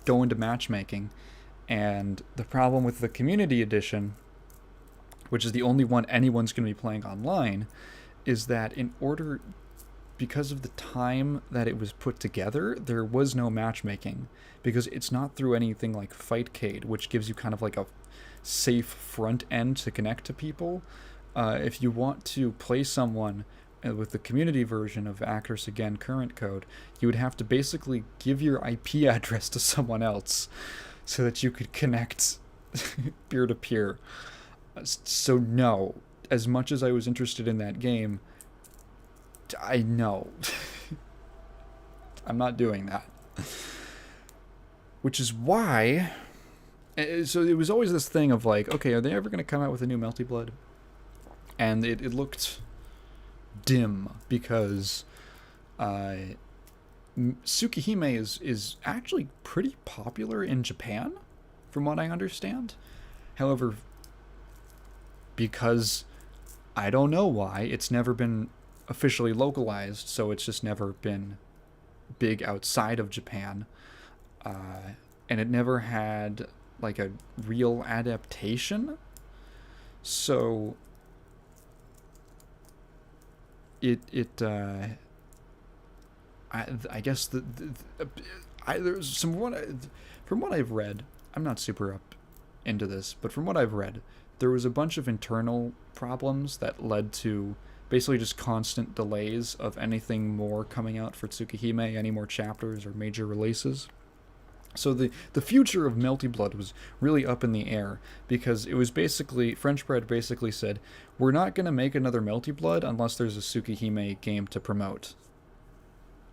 go into matchmaking. And the problem with the Community Edition, which is the only one anyone's going to be playing online, is that because of the time that it was put together, there was no matchmaking, because it's not through anything like Fightcade, which gives you kind of like a safe front end to connect to people. If you want to play someone with the community version of Actress Again current code, you would have to basically give your IP address to someone else so that you could connect peer-to-peer. So no, as much as I was interested in that game, I know I'm not doing that. Which is why, so it was always this thing of like, okay, are they ever going to come out with a new Melty Blood? And it looked dim, because Tsukihime is actually pretty popular in Japan, from what I understand. However, because I don't know why, it's never been officially localized, so it's just never been big outside of Japan. And it never had like a real adaptation. So I guess there's from what I've read, I'm not super up into this, but from what I've read, there was a bunch of internal problems that led to basically just constant delays of anything more coming out for Tsukihime, any more chapters or major releases. So the future of Melty Blood was really up in the air, because it was basically, French Bread basically said, we're not going to make another Melty Blood unless there's a Tsukihime game to promote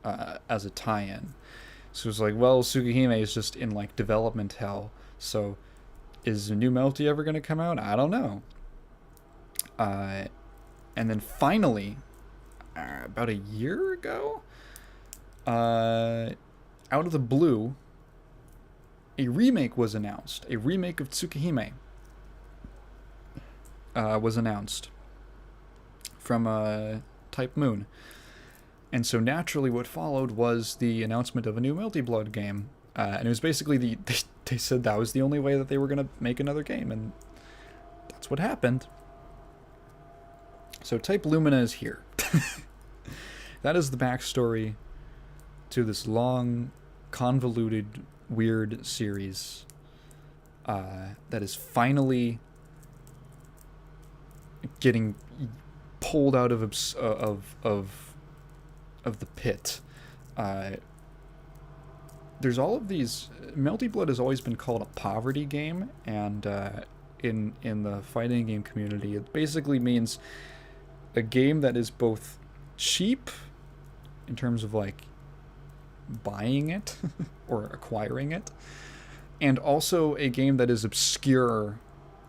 as a tie-in. So it was like, well, Tsukihime is just in like development hell, so is a new Melty ever going to come out? I don't know. And then finally, about a year ago, out of the blue, a remake was announced. A remake of Tsukihime was announced from Type Moon. And so naturally what followed was the announcement of a new Melty Blood game. And it was basically they said that was the only way that they were going to make another game, and that's what happened. So Type Lumina is here. That is the backstory to this long, convoluted, weird series that is finally getting pulled out of the pit. There's all of these. Melty Blood has always been called a poverty game, and in the fighting game community, it basically means a game that is both cheap in terms of like buying it or acquiring it, and also a game that is obscure.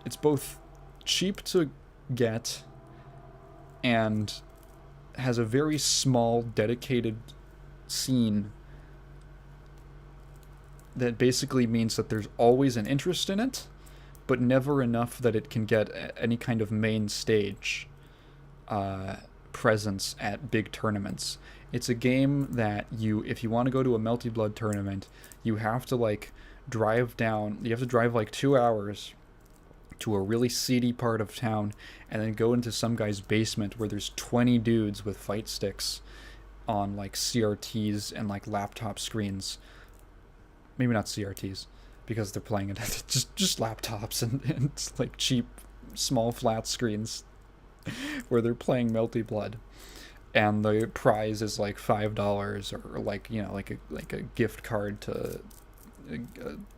It's both cheap to get and has a very small dedicated scene that basically means that there's always an interest in it, but never enough that it can get any kind of main stage presence at big tournaments. It's a game that if you want to go to a Melty Blood tournament, you have to like drive like 2 hours to a really seedy part of town and then go into some guy's basement where there's 20 dudes with fight sticks on like CRTs and like laptop screens. Maybe not CRTs, because they're playing it just laptops and like cheap small flat screens where they're playing Melty Blood, and the prize is like $5 or like, you know, like a gift card to a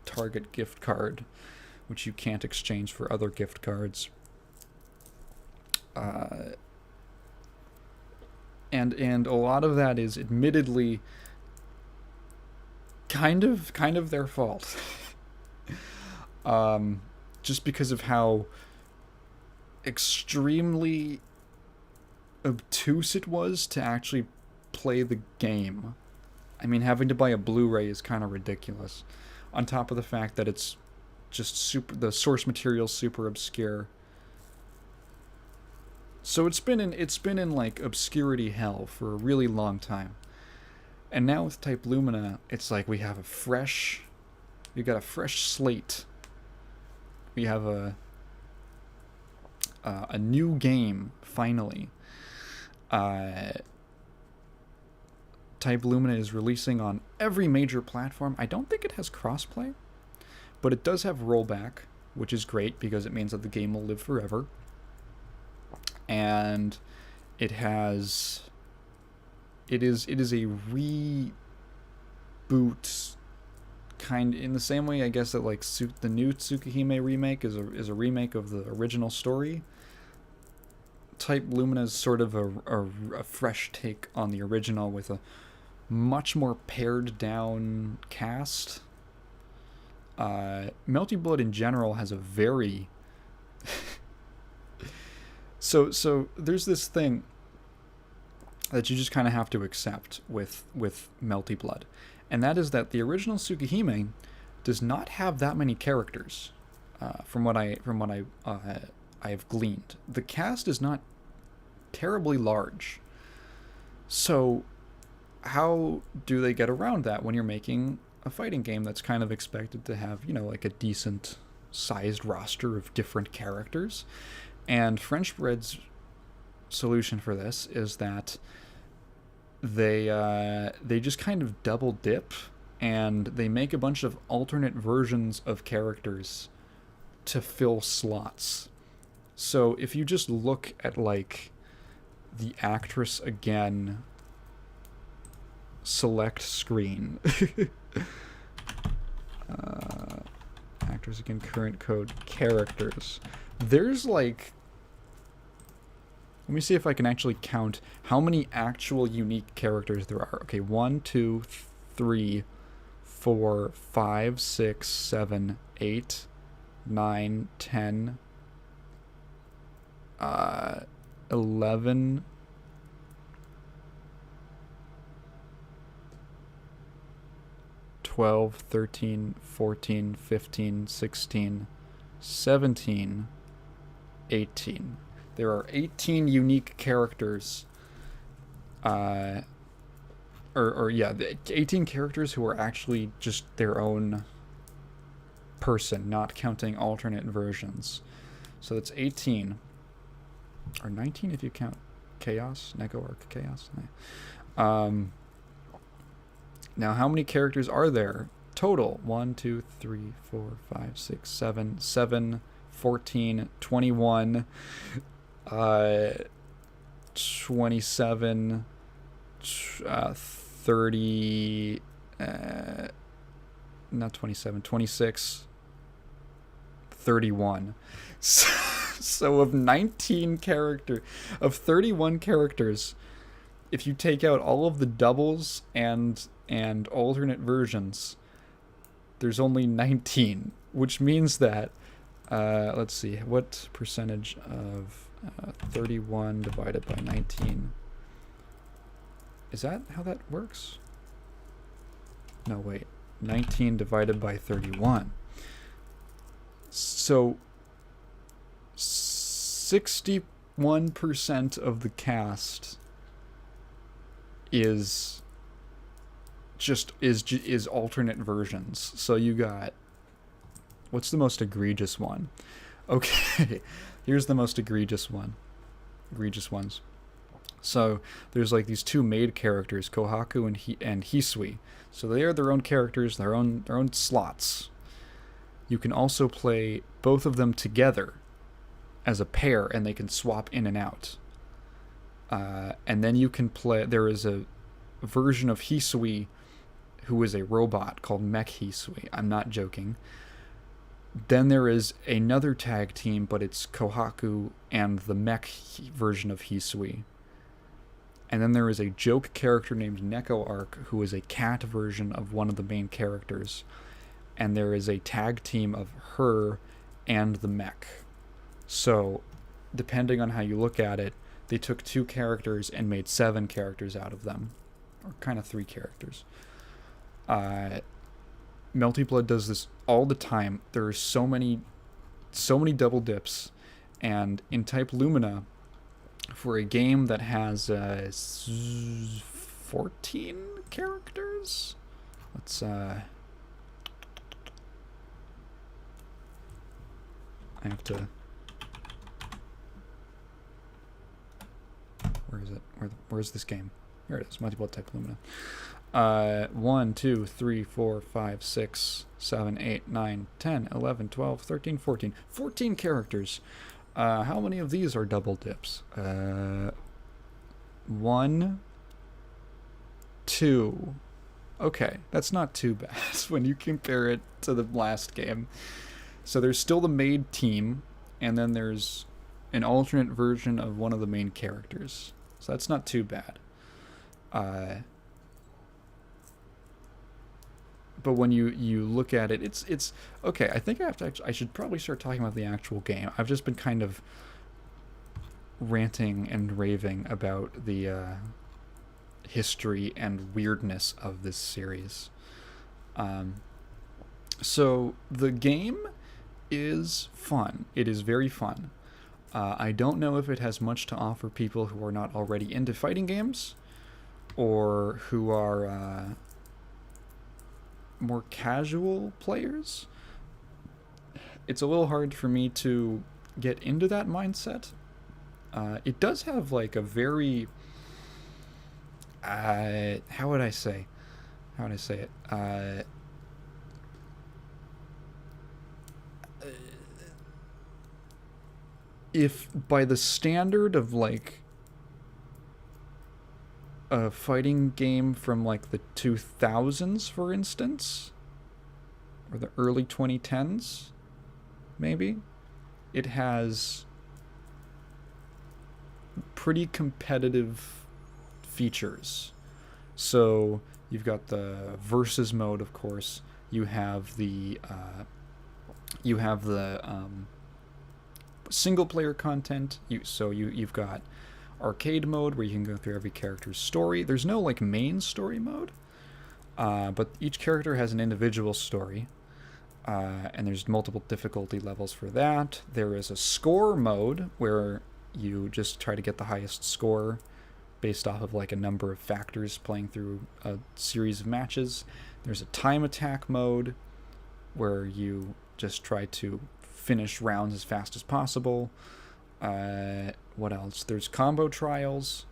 Target gift card, which you can't exchange for other gift cards. And a lot of that is admittedly kind of their fault. Just because of how extremely obtuse it was to actually play the game. I mean, having to buy a Blu-ray is kind of ridiculous. On top of the fact that it's just the source material's super obscure. So it's been in like obscurity hell for a really long time. And now with Type Lumina, it's like we got a fresh slate. We have a new game finally. Type Lumina is releasing on every major platform. I don't think it has crossplay, but it does have rollback, which is great because it means that the game will live forever. And it is a reboot, kind in the same way, I guess, that like the new Tsukihime remake is a remake of the original story. Type Lumina is sort of a fresh take on the original with a much more pared down cast. Melty Blood in general has a very so there's this thing that you just kind of have to accept with Melty Blood, and that is that the original Tsukihime does not have that many characters. From what I have gleaned, the cast is not terribly large. So how do they get around that when you're making a fighting game that's kind of expected to have, you know, like a decent sized roster of different characters? And French Bread's solution for this is that they just kind of double dip and they make a bunch of alternate versions of characters to fill slots. So if you just look at like the actress again select screen, actors again, current code, characters, there's like, let me see if I can actually count how many actual unique characters there are. Okay, 1, 2, 3, 4, 5, 6, 7, 8, 9, 10, 11, 12, 13, 14, 15, 16, 17, 18. There are 18 unique characters. Yeah, 18 characters who are actually just their own person, not counting alternate versions. So that's 18. Or 19 if you count Chaos, Neko Arc Chaos. Now, how many characters are there total? 1, 2, 3, 4, 5, 6, 7, 14, 21, 27, 30, not 27, 26, 31. So of 19 characters, of 31 characters, if you take out all of the doubles and alternate versions, there's only 19, which means that, let's see, what percentage of 31 divided by 19? Is that how that works? No, wait. 19 divided by 31. So 61% of the cast is alternate versions. So you got, what's the most egregious one? Okay, here's the most egregious ones. So there's like these two maid characters, Kohaku and Hisui. So they are their own characters, their own slots. You can also play both of them together as a pair, and they can swap in and out. And then you can play. There is a version of Hisui who is a robot called Mech Hisui. I'm not joking. Then there is another tag team, but it's Kohaku and the mech version of Hisui. And then there is a joke character named Neko Arc, who is a cat version of one of the main characters. And there is a tag team of her and the mech. So, depending on how you look at it, they took 2 characters and made 7 characters out of them. Or kind of 3 characters. Melty Blood does this all the time. There are so many double dips. And in Type Lumina, for a game that has 14 characters? Let's I have to... Where is it? Where's this game? Here it is. Melty Blood Type Lumina. 1, 2, 3, 4, 5, 6, 7, 8, 9, 10, 11, 12, 13, 14. 14 characters. How many of these are double dips? 1, 2. Okay, that's not too bad when you compare it to the last game. So there's still the maid team, and then there's an alternate version of one of the main characters. So that's not too bad. But when you look at it, it's okay. I think I should probably start talking about the actual game. I've just been kind of ranting and raving about the history and weirdness of this series. So the game is fun. It is very fun. I don't know if it has much to offer people who are not already into fighting games, or who are more casual players. It's a little hard for me to get into that mindset. It does have like a very how would I say it? If by the standard of like a fighting game from like the 2000s, for instance, or the early 2010s, maybe, it has pretty competitive features. So you've got the versus mode, of course. You have the single player content. You've got arcade mode where you can go through every character's story. There's no like main story mode, but each character has an individual story, and there's multiple difficulty levels for that. There is a score mode where you just try to get the highest score based off of like a number of factors playing through a series of matches. There's a time attack mode where you just try to finish rounds as fast as possible. What else? There's combo trials.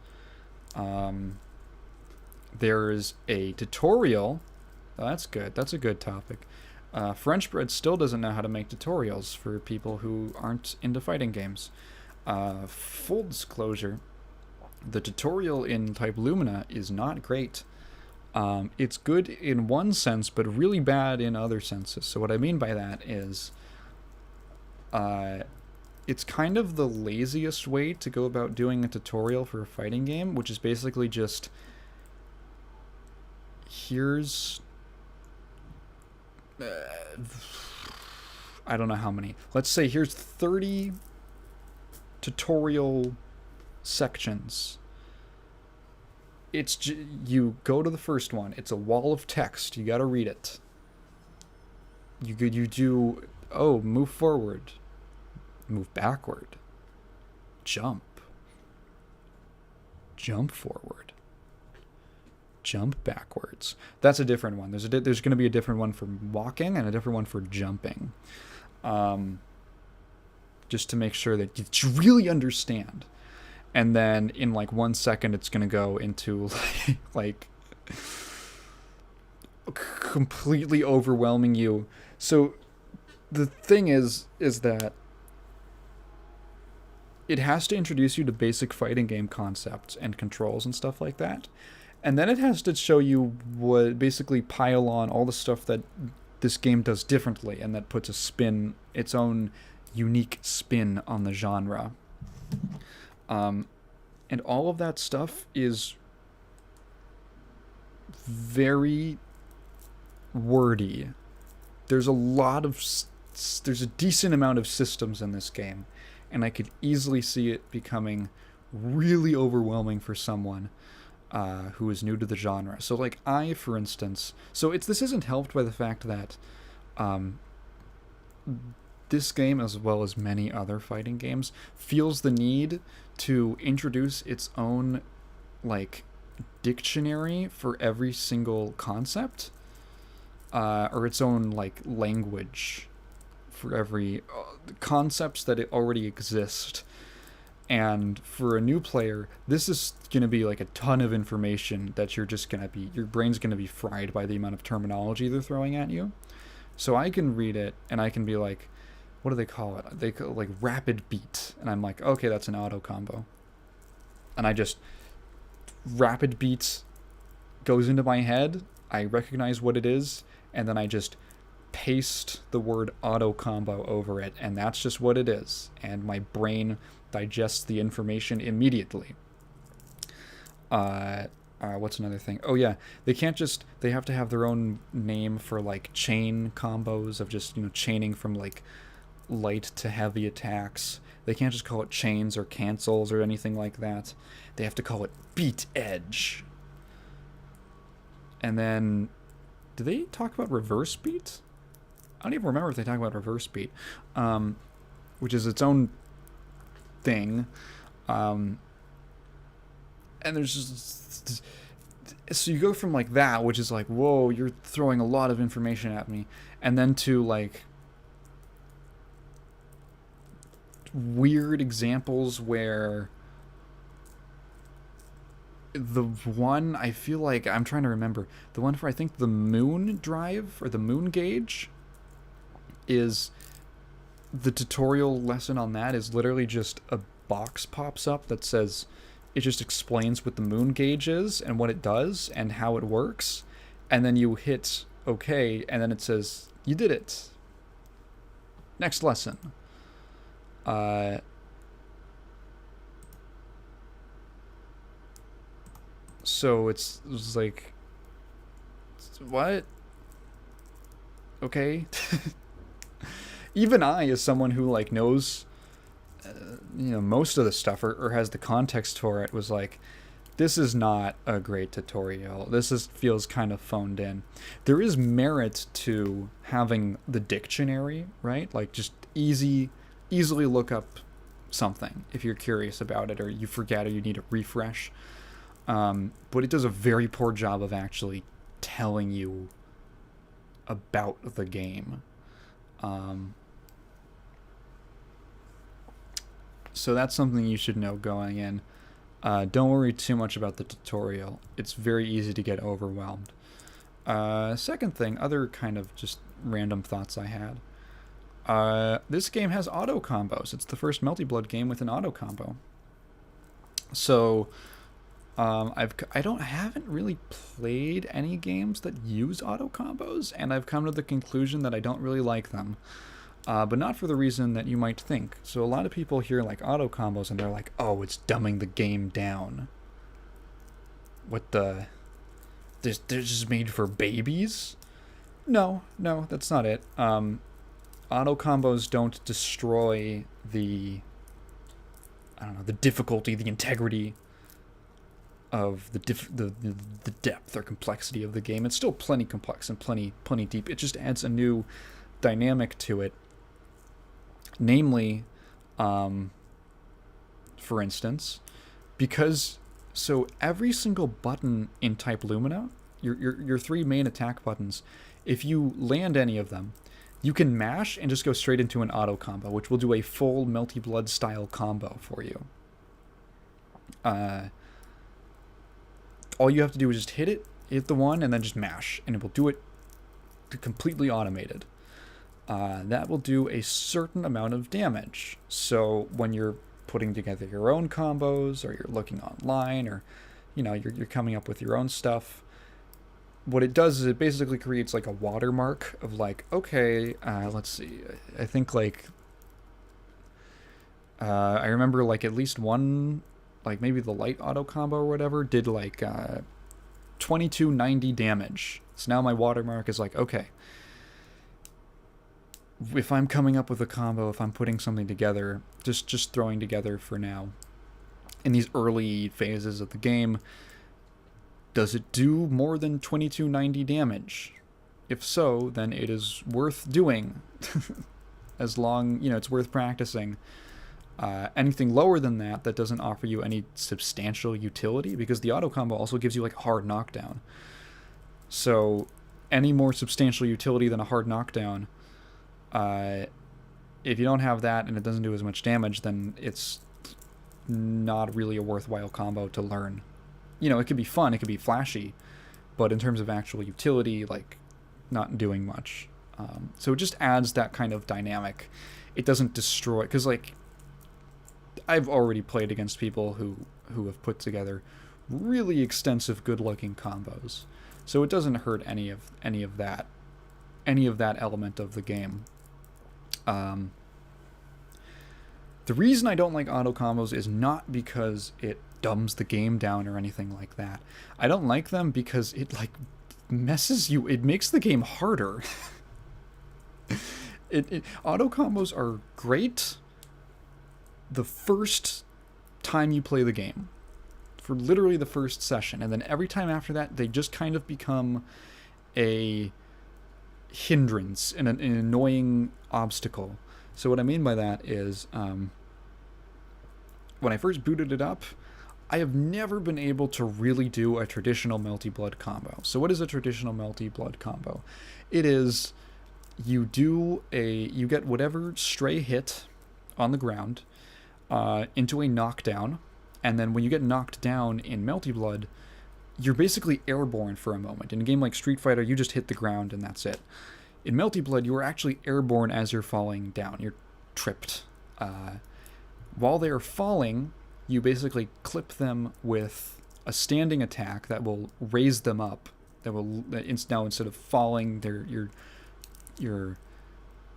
There's a tutorial. Oh, that's good. That's a good topic. French Bread still doesn't know how to make tutorials for people who aren't into fighting games. Full disclosure, the tutorial in Type Lumina is not great. It's good in one sense, but really bad in other senses. So what I mean by that is, it's kind of the laziest way to go about doing a tutorial for a fighting game, which is basically just, here's, I don't know how many. Let's say here's 30 tutorial sections. You go to the first one. It's a wall of text. You gotta read it. You do, move forward, move backward, jump forward, jump backwards. That's a different one. There's going to be a different one for walking and a different one for jumping, just to make sure that you really understand. And then in like 1 second, it's going to go into like completely overwhelming you. So the thing is that it has to introduce you to basic fighting game concepts and controls and stuff like that. And then it has to show you what, basically pile on all the stuff that this game does differently and that puts its own unique spin on the genre. And all of that stuff is very wordy. There's a decent amount of systems in this game, and I could easily see it becoming really overwhelming for someone who is new to the genre. So like for instance, this isn't helped by the fact that this game, as well as many other fighting games, feels the need to introduce its own like dictionary for every single concept, or its own like language for every concepts that already exist. And for a new player, this is going to be like a ton of information that your brain's going to be fried by the amount of terminology they're throwing at you. So I can read it and I can be like, what do they call it? They call it like rapid beat. And I'm like, okay, that's an auto combo. And I just, rapid beat goes into my head. I recognize what it is. And then I just paste the word auto combo over it. And that's just what it is. And my brain digests the information immediately. What's another thing? Oh yeah, they have to have their own name for like chain combos of just, chaining from like light to heavy attacks. They can't just call it chains or cancels or anything like that. They have to call it beat edge. And then, do they talk about reverse beat? I don't even remember if they talk about reverse beat, which is its own thing. And there's just, so you go from like that, which is like, whoa, you're throwing a lot of information at me, and then to like weird examples where the one, I feel like I'm trying to remember, the one for I think the moon drive or the moon gauge, is the tutorial lesson on that is literally just a box pops up that says, it just explains what the moon gauge is and what it does and how it works, and then you hit OK, and then it says you did it, next lesson. So it's like, what? Okay. Even I, as someone who like knows most of the stuff or has the context for it was like, this is not a great tutorial. Feels kind of phoned in. There is merit to having the dictionary, right? Like just easily look up something if you're curious about it or you forget or you need a refresh. But it does a very poor job of actually telling you about the game. So that's something you should know going in. Don't worry too much about the tutorial. It's very easy to get overwhelmed. Second thing, other kind of just random thoughts I had. This game has auto combos. It's the first Melty Blood game with an auto combo. So I haven't really played any games that use auto combos, and I've come to the conclusion that I don't really like them. But not for the reason that you might think. So a lot of people hear like auto combos and they're like, oh, it's dumbing the game down. What the? They're just made for babies? No, that's not it. Auto combos don't destroy the difficulty, the integrity of the depth or complexity of the game. It's still plenty complex and plenty deep. It just adds a new dynamic to it. Namely, for instance, because so every single button in type Lumina, your three main attack buttons, if you land any of them, you can mash and just go straight into an auto combo, which will do a full Melty Blood style combo for you. All you have to do is just hit the one, and then just mash, and it will do it completely automated. That will do a certain amount of damage. So when you're putting together your own combos, or you're looking online, or you're coming up with your own stuff, what it does is it basically creates like a watermark of like, okay, let's see, I think like I remember like at least one, like maybe the light auto combo or whatever did like 2290 damage. So now my watermark is like, okay, if I'm coming up with a combo, if I'm putting something together, just throwing together for now, in these early phases of the game, does it do more than 2290 damage? If so, then it is worth doing. As long, it's worth practicing. Anything lower than that doesn't offer you any substantial utility, because the auto combo also gives you like a hard knockdown. So any more substantial utility than a hard knockdown, if you don't have that and it doesn't do as much damage, then it's not really a worthwhile combo to learn. It could be fun, it could be flashy, but in terms of actual utility, like, not doing much. So it just adds that kind of dynamic. It doesn't destroy, because like, I've already played against people who have put together really extensive, good-looking combos. So it doesn't hurt any of that element of the game. The reason I don't like auto combos is not because it dumbs the game down or anything like that. I don't like them because it like messes you. It makes the game harder. Auto combos are great the first time you play the game, for literally the first session, and then every time after that they just kind of become a hindrance and an annoying obstacle. So what I mean by that is, when I first booted it up, I have never been able to really do a traditional Melty Blood combo. So what is a traditional Melty Blood combo? It is, you get whatever stray hit on the ground into a knockdown, and then when you get knocked down in Melty Blood, you're basically airborne for a moment. In a game like Street Fighter, you just hit the ground and that's it. In Melty Blood, you are actually airborne as you're falling down. You're tripped. While they are falling, you basically clip them with a standing attack that will raise them up. Now instead of falling, you're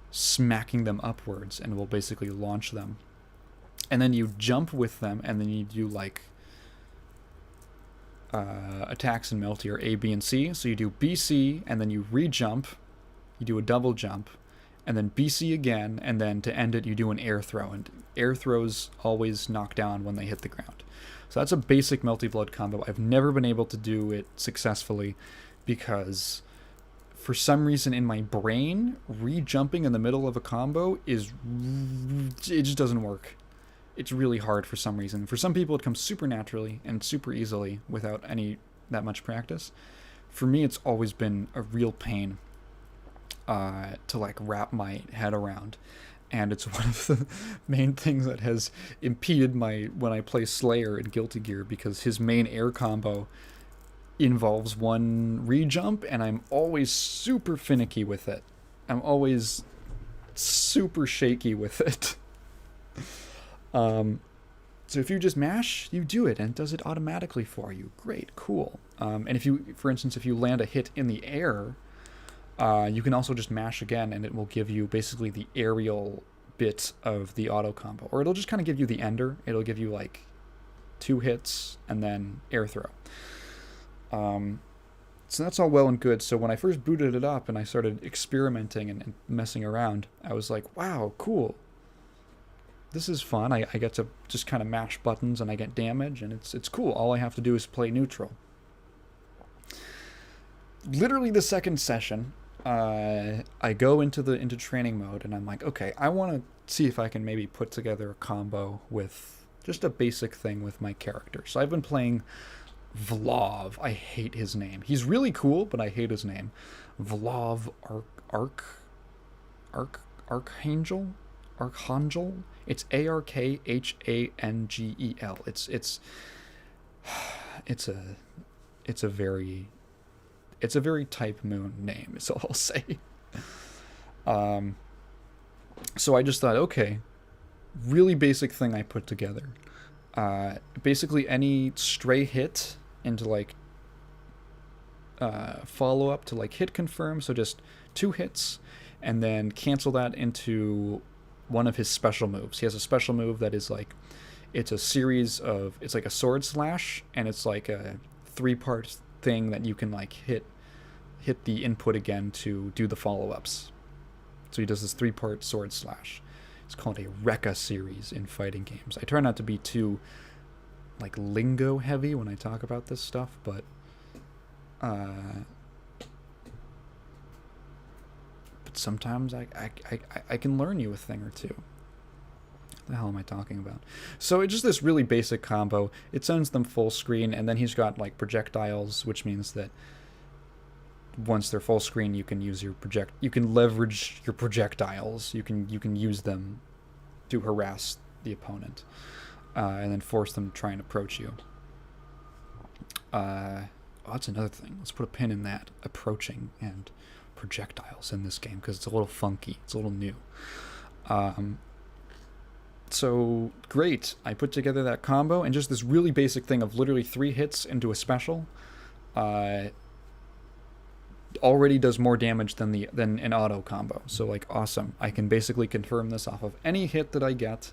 smacking them upwards and will basically launch them. And then you jump with them, and then you do like attacks in Melty are A, B, and C. So you do B, C, and then you re-jump. You do a double jump, and then BC again, and then to end it, you do an air throw. And air throws always knock down when they hit the ground. So that's a basic Melty Blood combo. I've never been able to do it successfully because for some reason in my brain, re-jumping in the middle of a combo it just doesn't work. It's really hard for some reason. For some people, it comes super naturally and super easily without that much practice. For me, it's always been a real pain to like wrap my head around. And it's one of the main things that has impeded when I play Slayer in Guilty Gear, because his main air combo involves one re-jump, and I'm always super finicky with it. I'm always super shaky with it. So if you just mash, you do it, and it does it automatically for you. Great, cool. And if you, for instance, if you land a hit in the air, you can also just mash again, and it will give you basically the aerial bit of the auto combo. Or it'll just kind of give you the ender. It'll give you like 2 hits and then air throw. So that's all well and good. So when I first booted it up and I started experimenting and messing around, I was like, wow, cool. This is fun. I get to just kind of mash buttons and I get damage, and it's cool. All I have to do is play neutral. Literally the second session, I go into training mode, and I'm like, okay, I want to see if I can maybe put together a combo with just a basic thing with my character. So I've been playing Vlov. I hate his name. He's really cool, but I hate his name. Vlov Archangel. It's Arkhangel. It's a very Type Moon name, is all I'll say. So I just thought, okay, really basic thing I put together. Basically any stray hit into like follow up to like hit confirm, so just 2 hits, and then cancel that into one of his special moves. He has a special move that is like, it's a series of, it's like a sword slash, and it's like a 3-part thing that you can like hit the input again to do the follow-ups. So he does this 3-part sword slash. It's called a Rekka series in fighting games. I try not to be too like lingo heavy when I talk about this stuff, but sometimes I can learn you a thing or two. What the hell am I talking about? So it's just this really basic combo. It sends them full screen, and then he's got like projectiles, which means that once they're full screen, you can use you can leverage your projectiles. You can use them to harass the opponent, and then force them to try and approach you. That's another thing. Let's put a pin in that, approaching and projectiles in this game, because it's a little funky. It's a little new. So great. I put together that combo, and just this really basic thing of literally 3 hits into a special already does more damage than an auto combo. So like, awesome. I can basically confirm this off of any hit that I get,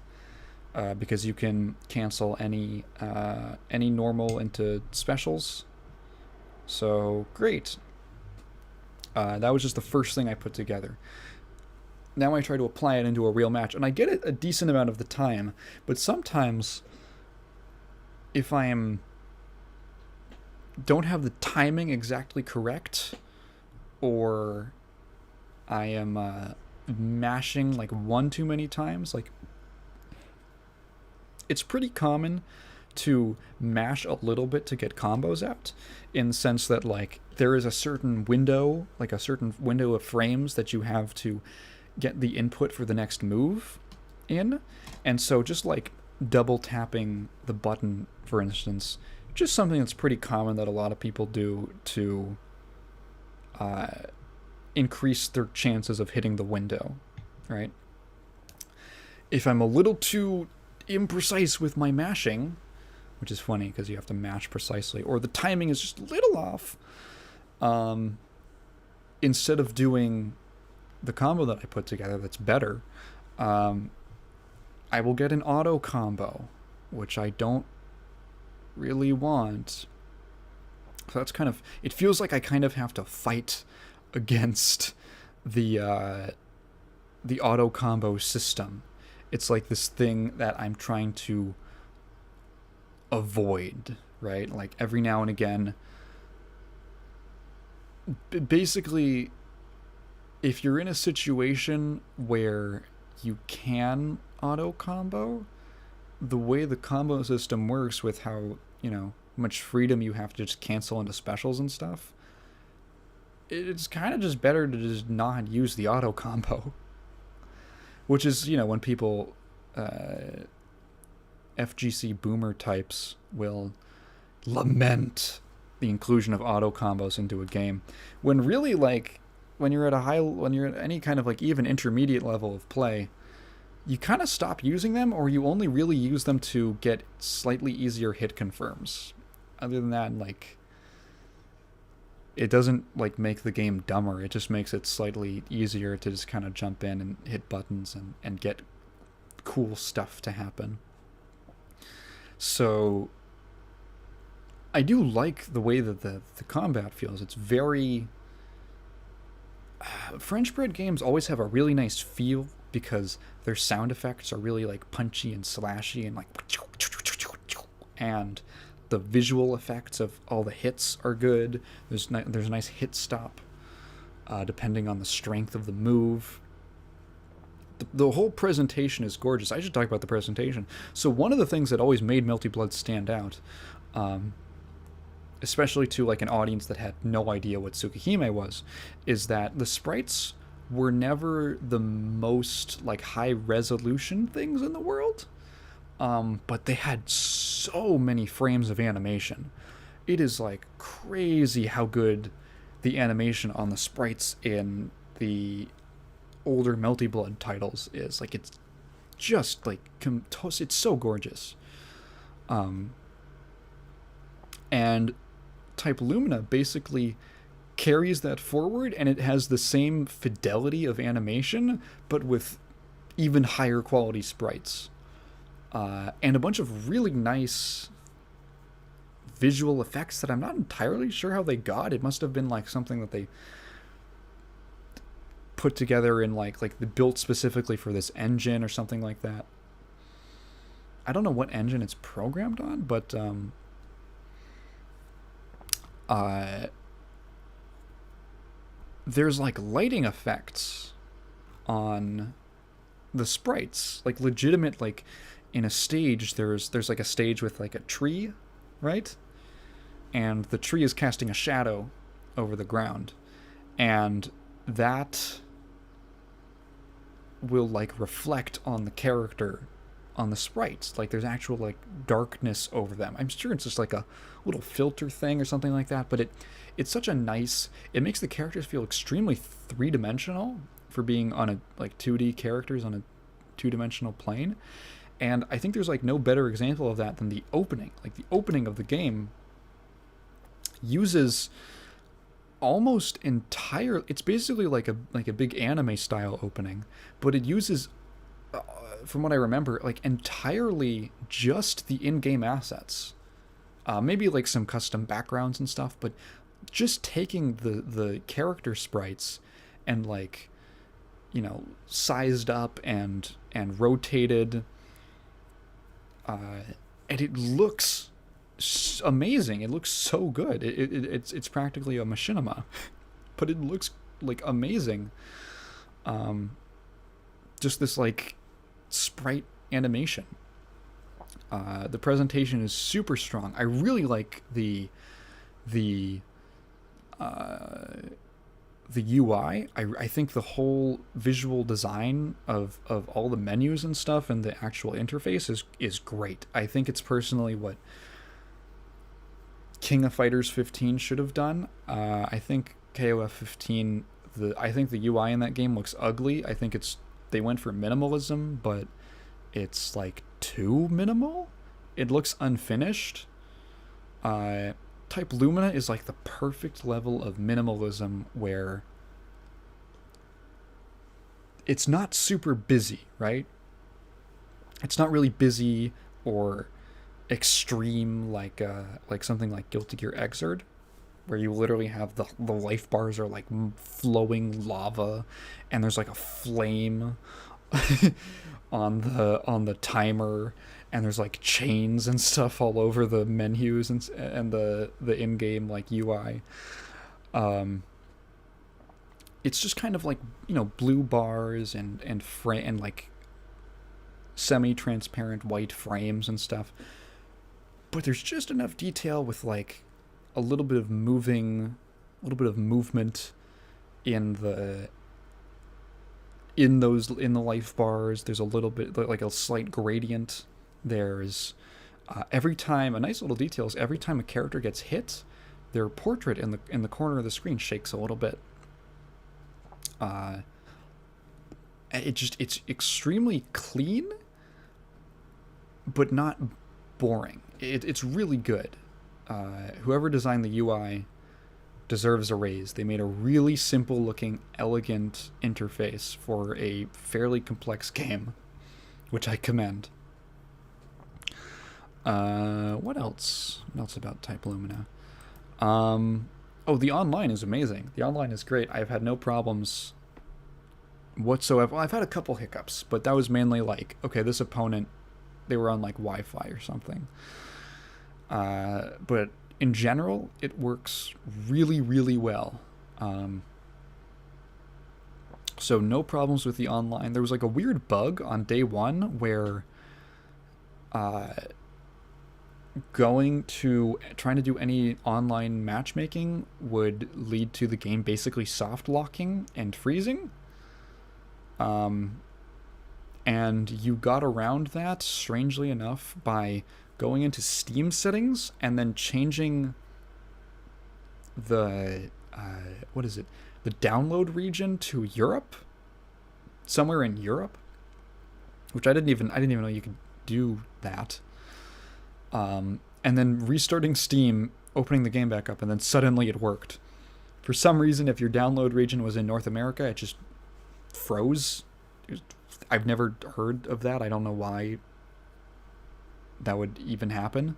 because you can cancel any normal into specials. So great. That was just the first thing I put together. Now I try to apply it into a real match, and I get it a decent amount of the time, but sometimes if I don't have the timing exactly correct, or I am mashing like one too many times, like, it's pretty common to mash a little bit to get combos out, in the sense that like there is a certain window, like a certain window of frames that you have to get the input for the next move in. And so just like double tapping the button, for instance, just something that's pretty common that a lot of people do to increase their chances of hitting the window, right? If I'm a little too imprecise with my mashing, which is funny because you have to mash precisely, or the timing is just a little off, instead of doing the combo that I put together that's better, I will get an auto combo, which I don't really want. So that's kind of, it feels like I kind of have to fight against the the auto combo system. It's like this thing that I'm trying to avoid, right? Like every now and again, basically, if you're in a situation where you can auto combo, the way the combo system works with how, much freedom you have to just cancel into specials and stuff, it's kind of just better to just not use the auto combo. Which is, when people, FGC boomer types will lament the inclusion of auto combos into a game, when really, like, when you're at any kind of like even intermediate level of play, you kind of stop using them, or you only really use them to get slightly easier hit confirms. Other than that, like, it doesn't like make the game dumber. It just makes it slightly easier to just kind of jump in and hit buttons and get cool stuff to happen. So I do like the way that the combat feels. It's very... French bread games always have a really nice feel because their sound effects are really like punchy and slashy and like... And the visual effects of all the hits are good. There's a nice hit stop depending on the strength of the move. The whole presentation is gorgeous. I should talk about the presentation. So one of the things that always made Melty Blood stand out, especially to like an audience that had no idea what Tsukihime was, is that the sprites were never the most like high resolution things in the world. But they had so many frames of animation. It is like crazy how good the animation on the sprites in the older Melty Blood titles is. Like, it's just like it's so gorgeous. And Type Lumina basically carries that forward, and it has the same fidelity of animation, but with even higher quality sprites. And a bunch of really nice visual effects that I'm not entirely sure how they got. It must have been like something that they put together in like built specifically for this engine or something like that. I don't know what engine it's programmed on, but there's like lighting effects on the sprites, like legitimate, like in a stage there's like a stage with like a tree, right? And the tree is casting a shadow over the ground, and that will like reflect on the character on the sprites. Like there's actual like darkness over them. I'm sure it's just like a little filter thing or something like that, but it's such a nice, it makes the characters feel extremely three-dimensional for being on a like 2D characters on a two-dimensional plane. And I think there's like no better example of that than the opening. Like the opening of the game uses almost entire, it's basically like a big anime style opening, but it uses from what I remember, like entirely just the in-game assets. Maybe like some custom backgrounds and stuff, but just taking the character sprites and like, sized up and rotated, and it looks amazing. It looks so good. It's practically a machinima, but it looks like amazing. Just this like sprite animation. The presentation is super strong. I really like the UI. I think the whole visual design of all the menus and stuff and the actual interface is great. I think it's personally what King of Fighters 15 should have done. I think KOF 15, I think the UI in that game looks ugly. I think they went for minimalism, but it's like too minimal. It looks unfinished. Type Lumina is like the perfect level of minimalism where it's not super busy, right? It's not really busy or extreme like something like Guilty Gear Xrd, where you literally have the life bars are like flowing lava, and there's like a flame on the timer, and there's like chains and stuff all over the menus and the in-game like UI. It's just kind of like, blue bars and like semi-transparent white frames and stuff, but there's just enough detail with like a little bit of movement in the life bars. There's a little bit like a slight gradient. There's every time a nice little detail is every time a character gets hit, their portrait in the corner of the screen shakes a little bit. It's extremely clean, but not boring. It's really good. Whoever designed the UI deserves a raise. They made a really simple looking, elegant interface for a fairly complex game, which I commend. What else? What else about Type Lumina? The online is amazing. The online is great. I've had no problems whatsoever. Well, I've had a couple hiccups, but that was mainly like, okay, this opponent, they were on like Wi-Fi or something. But in general, it works really, really well. So no problems with the online. There was like a weird bug on day one where trying to do any online matchmaking would lead to the game basically soft locking and freezing. And you got around that, strangely enough, by going into Steam settings and then changing the the download region to Europe, somewhere in Europe, which I didn't even know you could do that. And then restarting Steam, opening the game back up, and then suddenly it worked. For some reason, if your download region was in North America, it just froze. I've never heard of that. I don't know why that would even happen.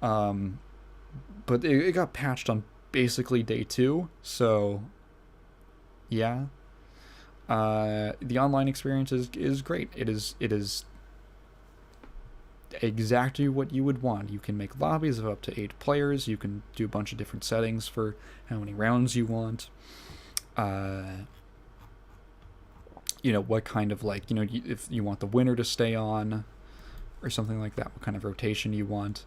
But it got patched on basically day 2, so yeah. The online experience is great. It is exactly what you would want. You can make lobbies of up to 8 players. You can do a bunch of different settings for how many rounds you want. What kind of if you want the winner to stay on or something like that, what kind of rotation you want.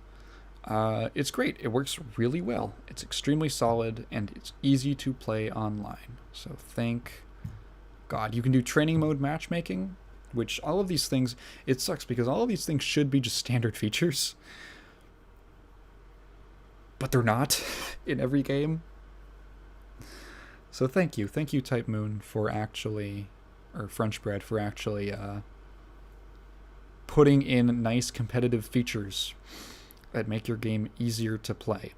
It's great. It works really well. It's extremely solid, and it's easy to play online. So thank God. You can do training mode matchmaking, which all of these things, it sucks because all of these things should be just standard features. But they're not in every game. So thank you. Thank you, Type Moon, for actually, or French Bread, for actually putting in nice competitive features that make your game easier to play.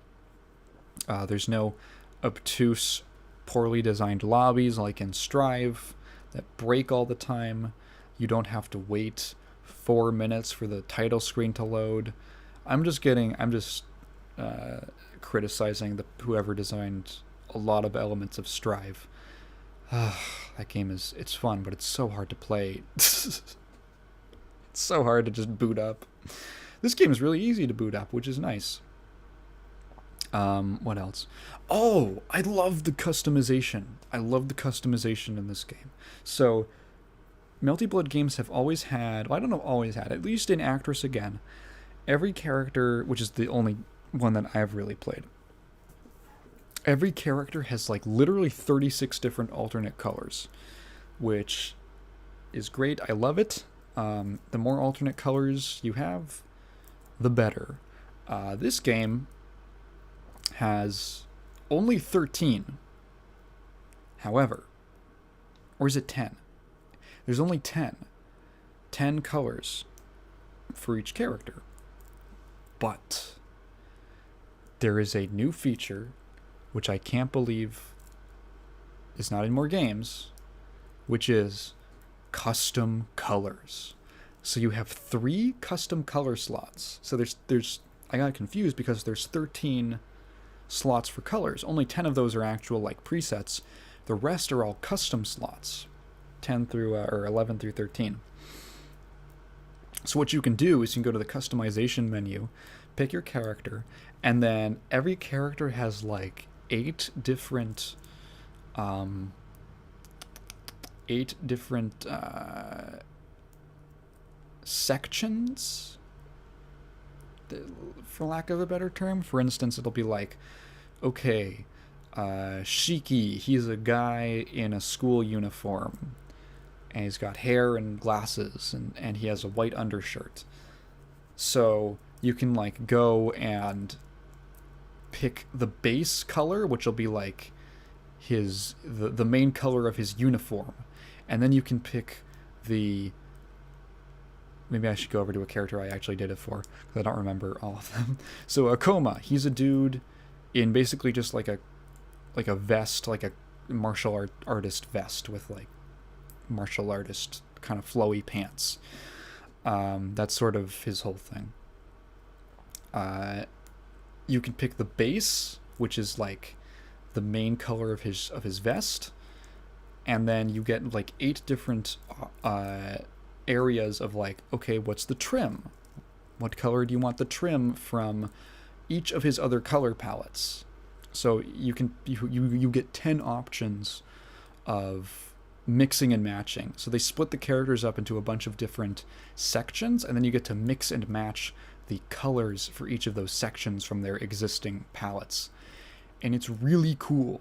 There's no obtuse, poorly designed lobbies like in Strive that break all the time. You don't have to wait 4 minutes for the title screen to load. I'm just criticizing whoever designed a lot of elements of Strive. That game it's fun, but it's so hard to play. It's so hard to just boot up. This game is really easy to boot up, which is nice. What else? Oh, I love the customization. I love the customization in this game. So, Melty Blood games have always had, well, I don't know, always had, at least in Actress Again, every character, which is the only one that I've really played, every character has like literally 36 different alternate colors, which is great. I love it. The more alternate colors you have, the better. This game has only 13. However, or is it 10? There's only 10. 10 colors for each character. But there is a new feature, which I can't believe is not in more games, which is custom colors. So you have 3 custom color slots. So there's I got confused because there's 13 slots for colors. Only 10 of those are actual like presets. The rest are all custom slots, 10 through or 11 through 13. So what you can do is you can go to the customization menu, pick your character, and then every character has like 8 different sections, for lack of a better term. For instance, it'll be like, okay, Shiki, he's a guy in a school uniform, and he's got hair and glasses, and he has a white undershirt. So you can like go and pick the base color, which will be like the main color of his uniform, and then you can pick the, maybe I should go over to a character I actually did it for, because I don't remember all of them. So Akoma, he's a dude in basically just like a vest, like a martial artist vest with like martial artist kind of flowy pants. That's sort of his whole thing. You can pick the base, which is like the main color of his vest, and then you get like 8 different areas of like, okay, what's the trim? What color do you want the trim from each of his other color palettes? So you get 10 options of mixing and matching. So they split the characters up into a bunch of different sections, and then you get to mix and match the colors for each of those sections from their existing palettes. And it's really cool.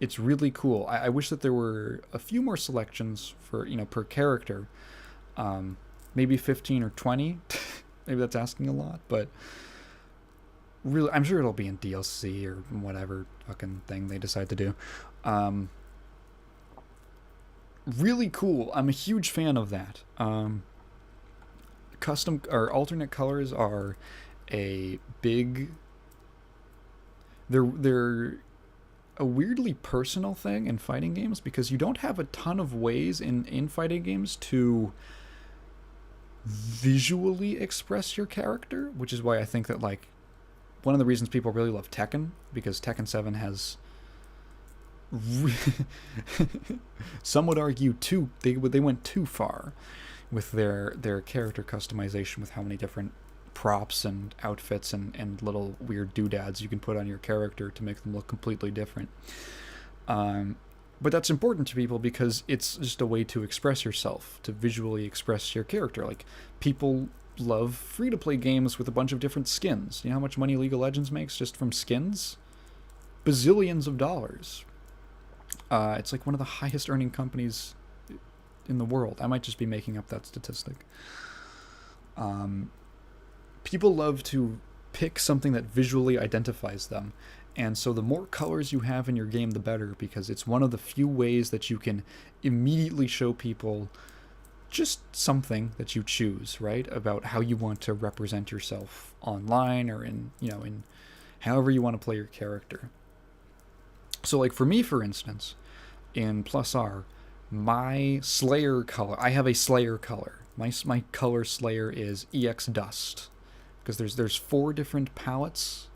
It's really cool. I wish that there were a few more selections for, per character. Maybe 15 or 20. Maybe that's asking a lot, but really, I'm sure it'll be in DLC or whatever fucking thing they decide to do. Really cool. I'm a huge fan of that. Custom or alternate colors are a big... They're a weirdly personal thing in fighting games, because you don't have a ton of ways in fighting games to visually express your character, which is why I think that like one of the reasons people really love Tekken, because Tekken 7 has some would argue they went too far with their character customization, with how many different props and outfits and little weird doodads you can put on your character to make them look completely different. But that's important to people because it's just a way to express yourself, to visually express your character. Like, people love free-to-play games with a bunch of different skins. You know how much money League of Legends makes just from skins? Bazillions of dollars. It's like one of the highest earning companies in the world. I might just be making up that statistic. People love to pick something that visually identifies them. And so the more colors you have in your game, the better, because it's one of the few ways that you can immediately show people just something that you choose, right? About how you want to represent yourself online, or in however you want to play your character. So like for me, for instance, in Plus R, my Slayer color, I have a Slayer color. My color Slayer is EX Dust, because there's 4 different palettes.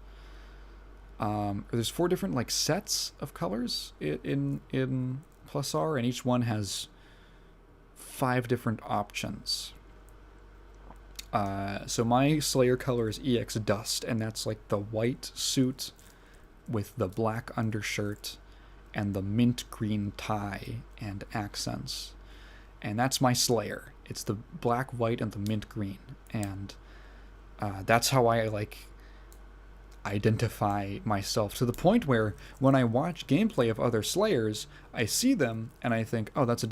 There's 4 different like sets of colors in Plus R, and each one has 5 different options. So my Slayer color is EX Dust, and that's like the white suit with the black undershirt and the mint green tie and accents. And that's my Slayer. It's the black, white, and the mint green. And that's how I like identify myself, to the point where when I watch gameplay of other Slayers, I see them and I think, oh, that's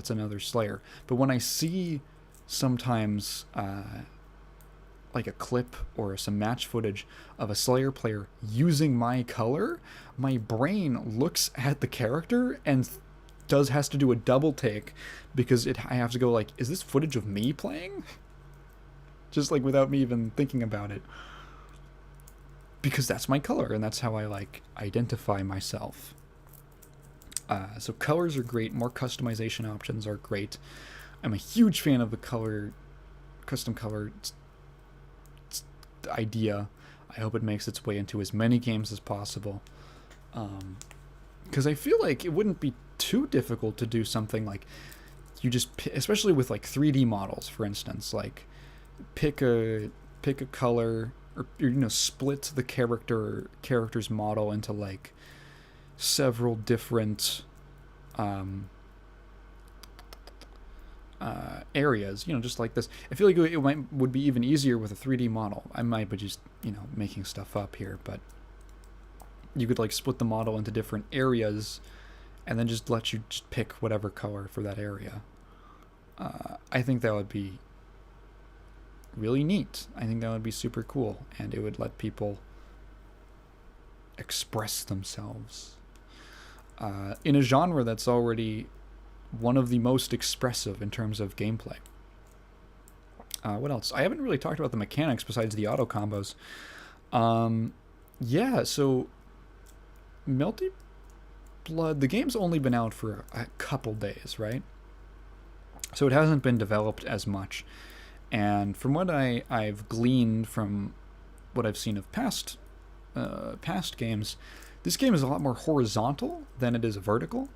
another Slayer. But when I see sometimes like a clip or some match footage of a Slayer player using my color, my brain looks at the character and has to do a double take, because I have to go like, is this footage of me playing? Just like without me even thinking about it. Because that's my color, and that's how I like identify myself. So colors are great. More customization options are great. I'm a huge fan of the custom color idea. I hope it makes its way into as many games as possible. Because I feel like it wouldn't be too difficult to do something like you just, especially with like 3D models, for instance, like pick a color, or split the character's model into like several different areas, just like this. I feel like it would be even easier with a 3D model. I might be just making stuff up here, but you could like split the model into different areas and then just let you just pick whatever color for that area. I think that would be really neat. I think that would be super cool, and it would let people express themselves in a genre that's already one of the most expressive in terms of gameplay. What else? I haven't really talked about the mechanics besides the auto combos. Yeah, so Melty Blood, the game's only been out for a couple days, right? So it hasn't been developed as much. And from what I've gleaned from what I've seen of past games, this game is a lot more horizontal than it is vertical.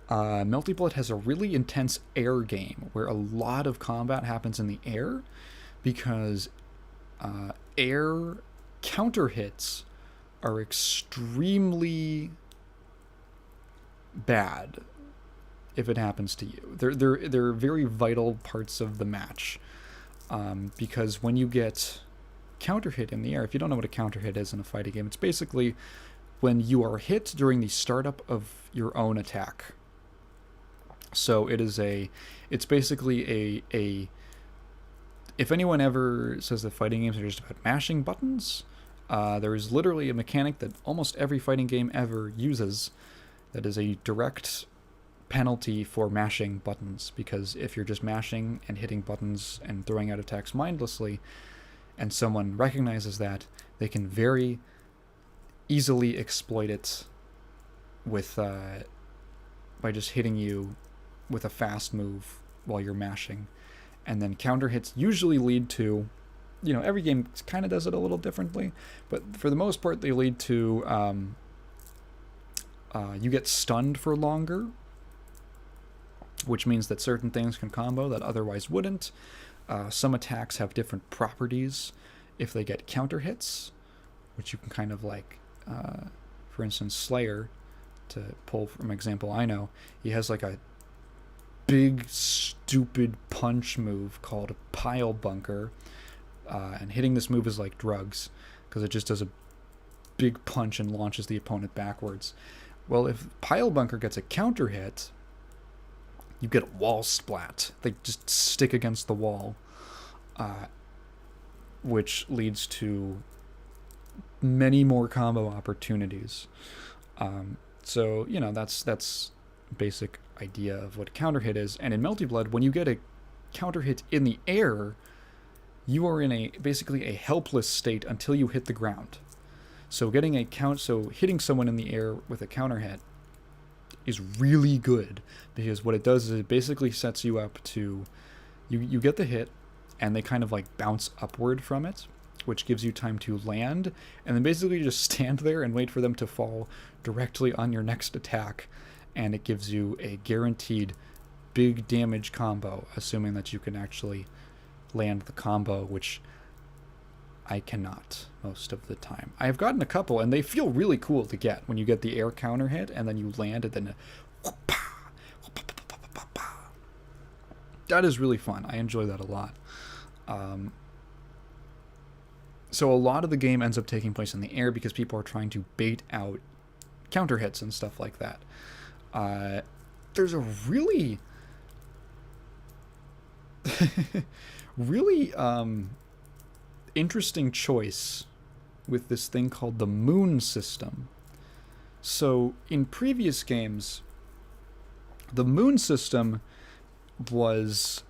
Melty Blood has a really intense air game where a lot of combat happens in the air because air counter hits are extremely bad if it happens to you. They're very vital parts of the match, because when you get counter hit in the air, if you don't know what a counter hit is in a fighting game, it's basically when you are hit during the startup of your own attack. So it's basically a if anyone ever says that fighting games are just about mashing buttons, there is literally a mechanic that almost every fighting game ever uses that is a direct penalty for mashing buttons, because if you're just mashing and hitting buttons and throwing out attacks mindlessly, and someone recognizes that, they can very easily exploit it with by just hitting you with a fast move while you're mashing. And then counter hits usually lead to, every game kind of does it a little differently, but for the most part they lead to you get stunned for longer, which means that certain things can combo that otherwise wouldn't. Some attacks have different properties if they get counter hits, which you can kind of like, for instance, Slayer, to pull from an example I know, he has like a big stupid punch move called a Pile Bunker, and hitting this move is like drugs because it just does a big punch and launches the opponent backwards. Well, if Pile Bunker gets a counter hit, you get wall splat. They just stick against the wall, which leads to many more combo opportunities. So that's basic idea of what counter hit is. And in Melty Blood, when you get a counter hit in the air, you are in basically a helpless state until you hit the ground. So hitting someone in the air with a counter hit is really good, because what it does is it basically sets you up to, you get the hit and they kind of like bounce upward from it, which gives you time to land, and then basically just stand there and wait for them to fall directly on your next attack, and it gives you a guaranteed big damage combo, assuming that you can actually land the combo, which I cannot most of the time. I have gotten a couple, and they feel really cool to get when you get the air counter hit, and then you land, and then that is really fun. I enjoy that a lot. So a lot of the game ends up taking place in the air because people are trying to bait out counter hits and stuff like that. There's a really really interesting choice with this thing called the moon system. So in previous games, the moon system was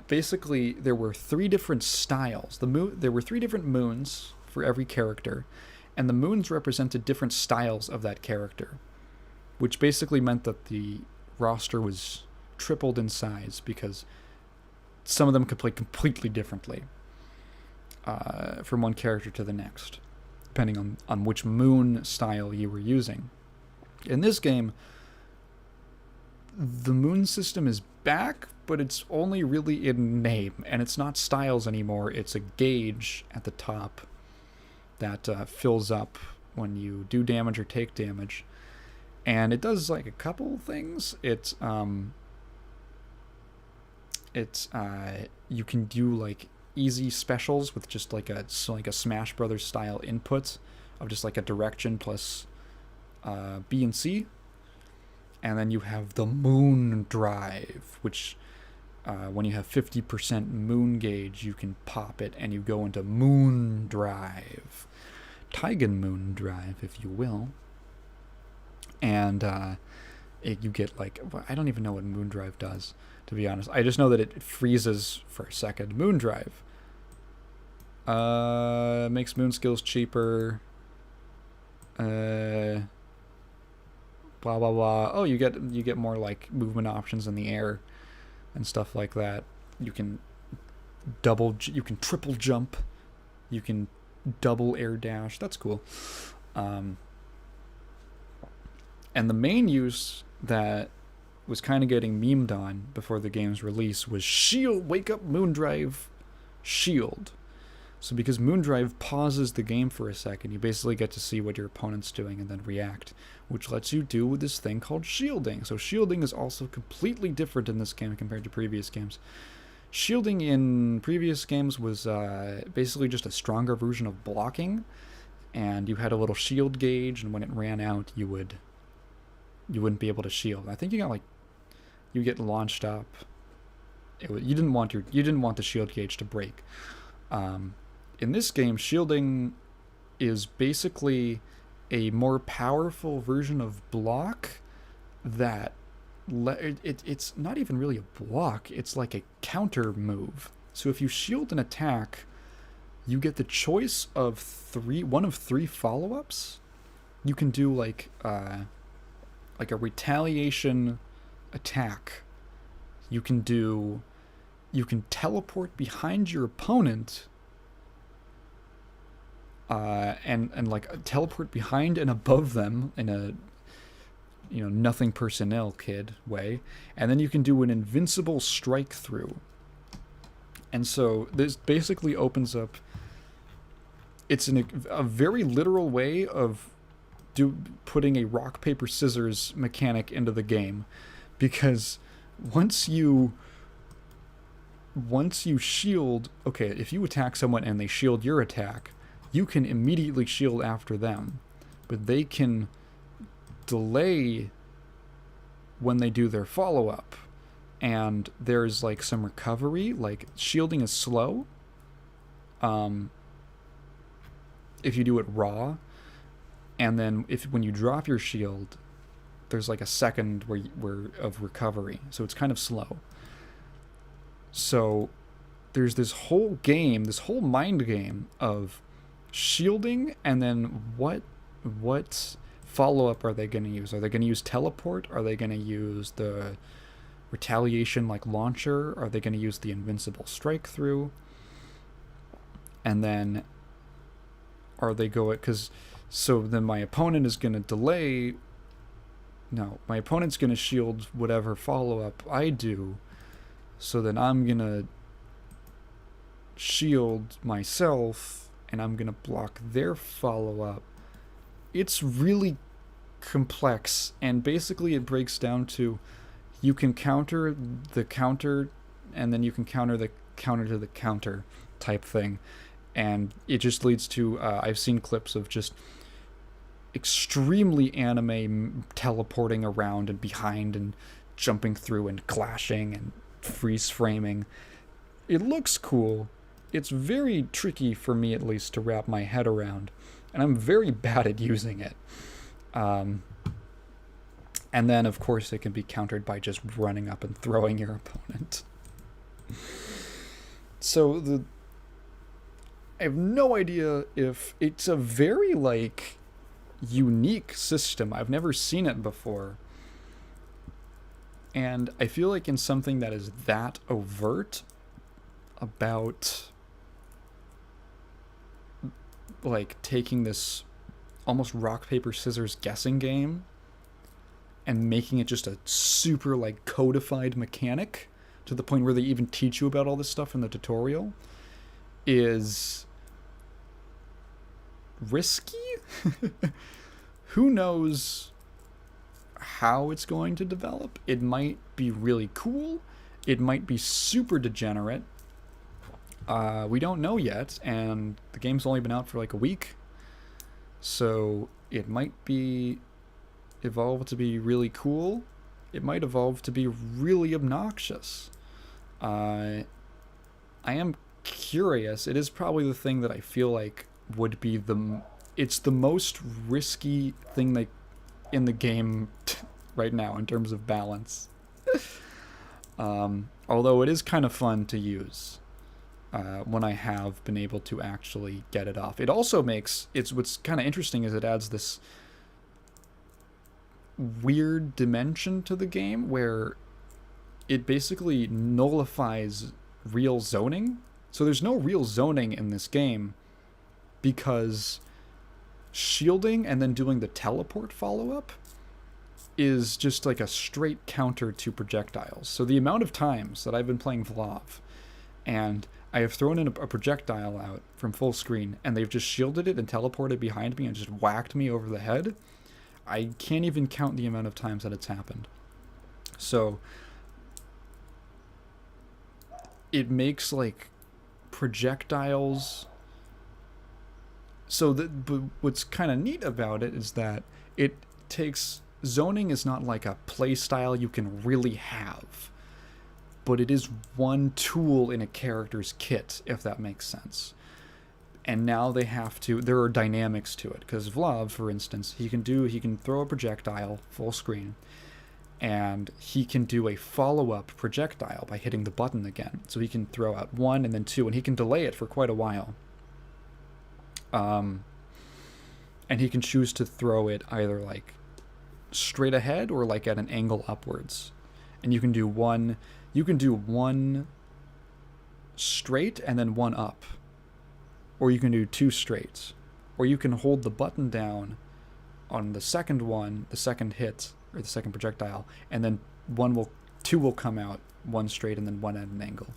basically there were three different styles. There were three different moons for every character, and the moons represented different styles of that character, which basically meant that the roster was tripled in size because some of them could play completely differently. from one character to the next, depending on which moon style you were using. In this game, the moon system is back, but it's only really in name, and it's not styles anymore. It's a gauge at the top that fills up when you do damage or take damage, and it does like a couple things. You can do like easy specials with just like a Smash Brothers style input of just like a direction plus B and C. And then you have the Moon Drive, which when you have 50% moon gauge, you can pop it and you go into Moon Drive. Taigen Moon Drive, if you will. And you get like, I don't even know what Moon Drive does, to be honest. I just know that it freezes for a second. Moon Drive makes moon skills cheaper. Blah blah blah. Oh, you get more like movement options in the air and stuff like that. You can triple jump, you can double air dash. That's cool. And the main use that was kind of getting memed on before the game's release was shield. Wake up, Moondrive, shield. So because Moondrive pauses the game for a second, you basically get to see what your opponent's doing and then react, which lets you do this thing called shielding. So shielding is also completely different in this game compared to previous games. Shielding in previous games was basically just a stronger version of blocking, and you had a little shield gauge, and when it ran out, you wouldn't be able to shield. I think you get launched up. You didn't want the shield gauge to break. In this game, shielding is basically a more powerful version of block that it's not even really a block, it's like a counter move. So if you shield an attack, you get the choice of one of three follow-ups. You can do like a retaliation attack. You can teleport behind your opponent, and like teleport behind and above them in a nothing personnel kid way, and then you can do an invincible strike through. And so this basically opens up. It's a very literal way of putting a rock paper scissors mechanic into the game, because once you shield, okay, if you attack someone and they shield your attack, you can immediately shield after them, but they can delay when they do their follow-up, and there's like some recovery. Like shielding is slow if you do it raw, and then when you drop your shield, there's like a second of recovery, so it's kind of slow. So there's this whole mind game of shielding, and then what follow-up are they going to use? Are they going to use teleport? Are they going to use the retaliation like launcher? Are they going to use the invincible strike through? And then so then my opponent is going to delay. No, my opponent's going to shield whatever follow-up I do, so then I'm going to shield myself, and I'm going to block their follow-up. It's really complex, and basically it breaks down to you can counter the counter, and then you can counter the counter to the counter type thing. And it just leads to, I've seen clips of just extremely anime teleporting around and behind and jumping through and clashing and freeze framing. It looks cool. It's very tricky for me, at least, to wrap my head around, and I'm very bad at using it. And then, of course, it can be countered by just running up and throwing your opponent. So I have no idea if it's a very unique system. I've never seen it before. And I feel like in something that is that overt about like taking this almost rock paper scissors guessing game and making it just a super like codified mechanic to the point where they even teach you about all this stuff in the tutorial is risky. Who knows how it's going to develop? It might be really cool. It might be super degenerate. We don't know yet, and the game's only been out for like a week. So it might be evolve to be really cool. It might evolve to be really obnoxious. I am curious. It is probably the thing that I feel like would be it's the most risky thing like in the game right now in terms of balance. Although it is kind of fun to use when I have been able to actually get it off. It also makes what's kind of interesting is it adds this weird dimension to the game where it basically nullifies real zoning. So there's no real zoning in this game because shielding and then doing the teleport follow-up is just like a straight counter to projectiles. So the amount of times that I've been playing Vlav and I have thrown in a projectile out from full screen and they've just shielded it and teleported behind me and just whacked me over the head, I can't even count the amount of times that it's happened. So it makes like projectiles. So but what's kind of neat about it is that it takes zoning is not like a play style you can really have, but it is one tool in a character's kit, if that makes sense. And now there are dynamics to it, because Vlav, for instance, he can throw a projectile full screen, and he can do a follow-up projectile by hitting the button again. So he can throw out 1 and then 2, and he can delay it for quite a while. And he can choose to throw it either like straight ahead or like at an angle upwards. And you can do one straight and then 1 up. Or you can do 2 straights. Or you can hold the button down on the second hit, or the second projectile, and then 2 will come out, 1 straight and then 1 at an angle.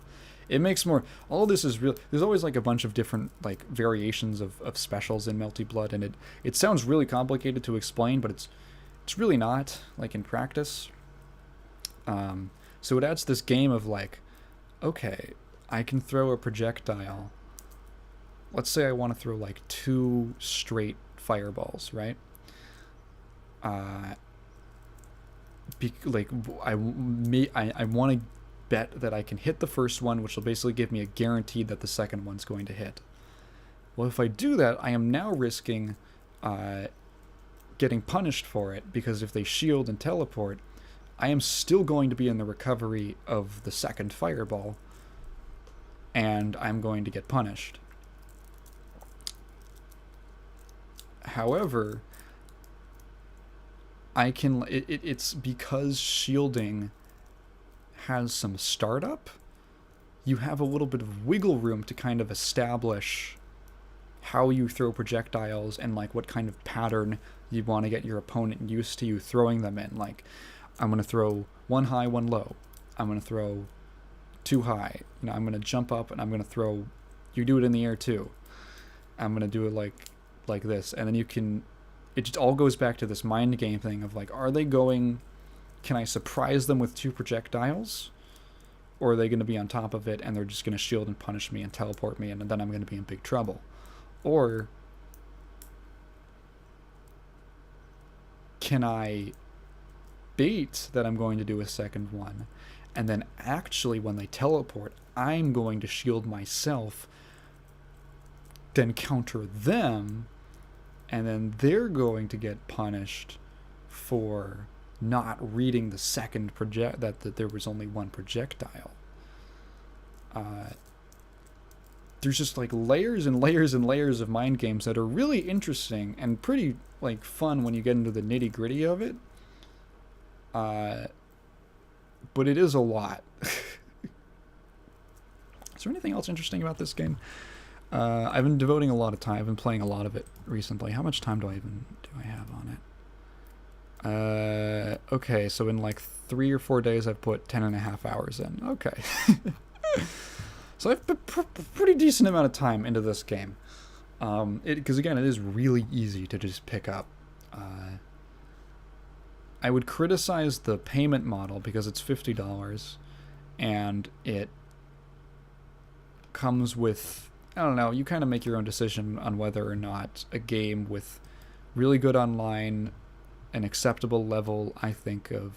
It makes more, all of this is real. There's always like a bunch of different like variations of specials in Melty Blood, and it sounds really complicated to explain, but it's really not, like in practice. So it adds this game of like, okay, I can throw a projectile. Let's say I want to throw like 2 straight fireballs, right? I want to bet that I can hit the first one, which will basically give me a guarantee that the second one's going to hit. Well, if I do that, I am now risking getting punished for it, because if they shield and teleport, I am still going to be in the recovery of the second fireball, and I'm going to get punished. However, it's because shielding has some startup, you have a little bit of wiggle room to kind of establish how you throw projectiles and like what kind of pattern you want to get your opponent used to you throwing them in. Like, I'm going to throw 1 high, 1 low. I'm going to throw 2 high. I'm going to jump up and I'm going to throw, you do it in the air too. I'm going to do it like this. And then it just all goes back to this mind game thing of like, can I surprise them with 2 projectiles? Or are they going to be on top of it and they're just going to shield and punish me and teleport me, and then I'm going to be in big trouble? Or can I bait that I'm going to do a second one, and then actually when they teleport, I'm going to shield myself, then counter them, and then they're going to get punished for not reading the second that there was only 1 projectile. There's just like layers and layers and layers of mind games that are really interesting and pretty like fun when you get into the nitty gritty of it. But it is a lot. Is there anything else interesting about this game? I've been devoting a lot of time. I've been playing a lot of it recently. How much time do I have on it? Okay, so in like 3 or 4 days, I've put 10.5 hours in. Okay. So I've put pretty decent amount of time into this game. Because again, it is really easy to just pick up. I would criticize the payment model because it's $50, and it comes with, I don't know, you kind of make your own decision on whether or not a game with really good online, an acceptable level, I think, of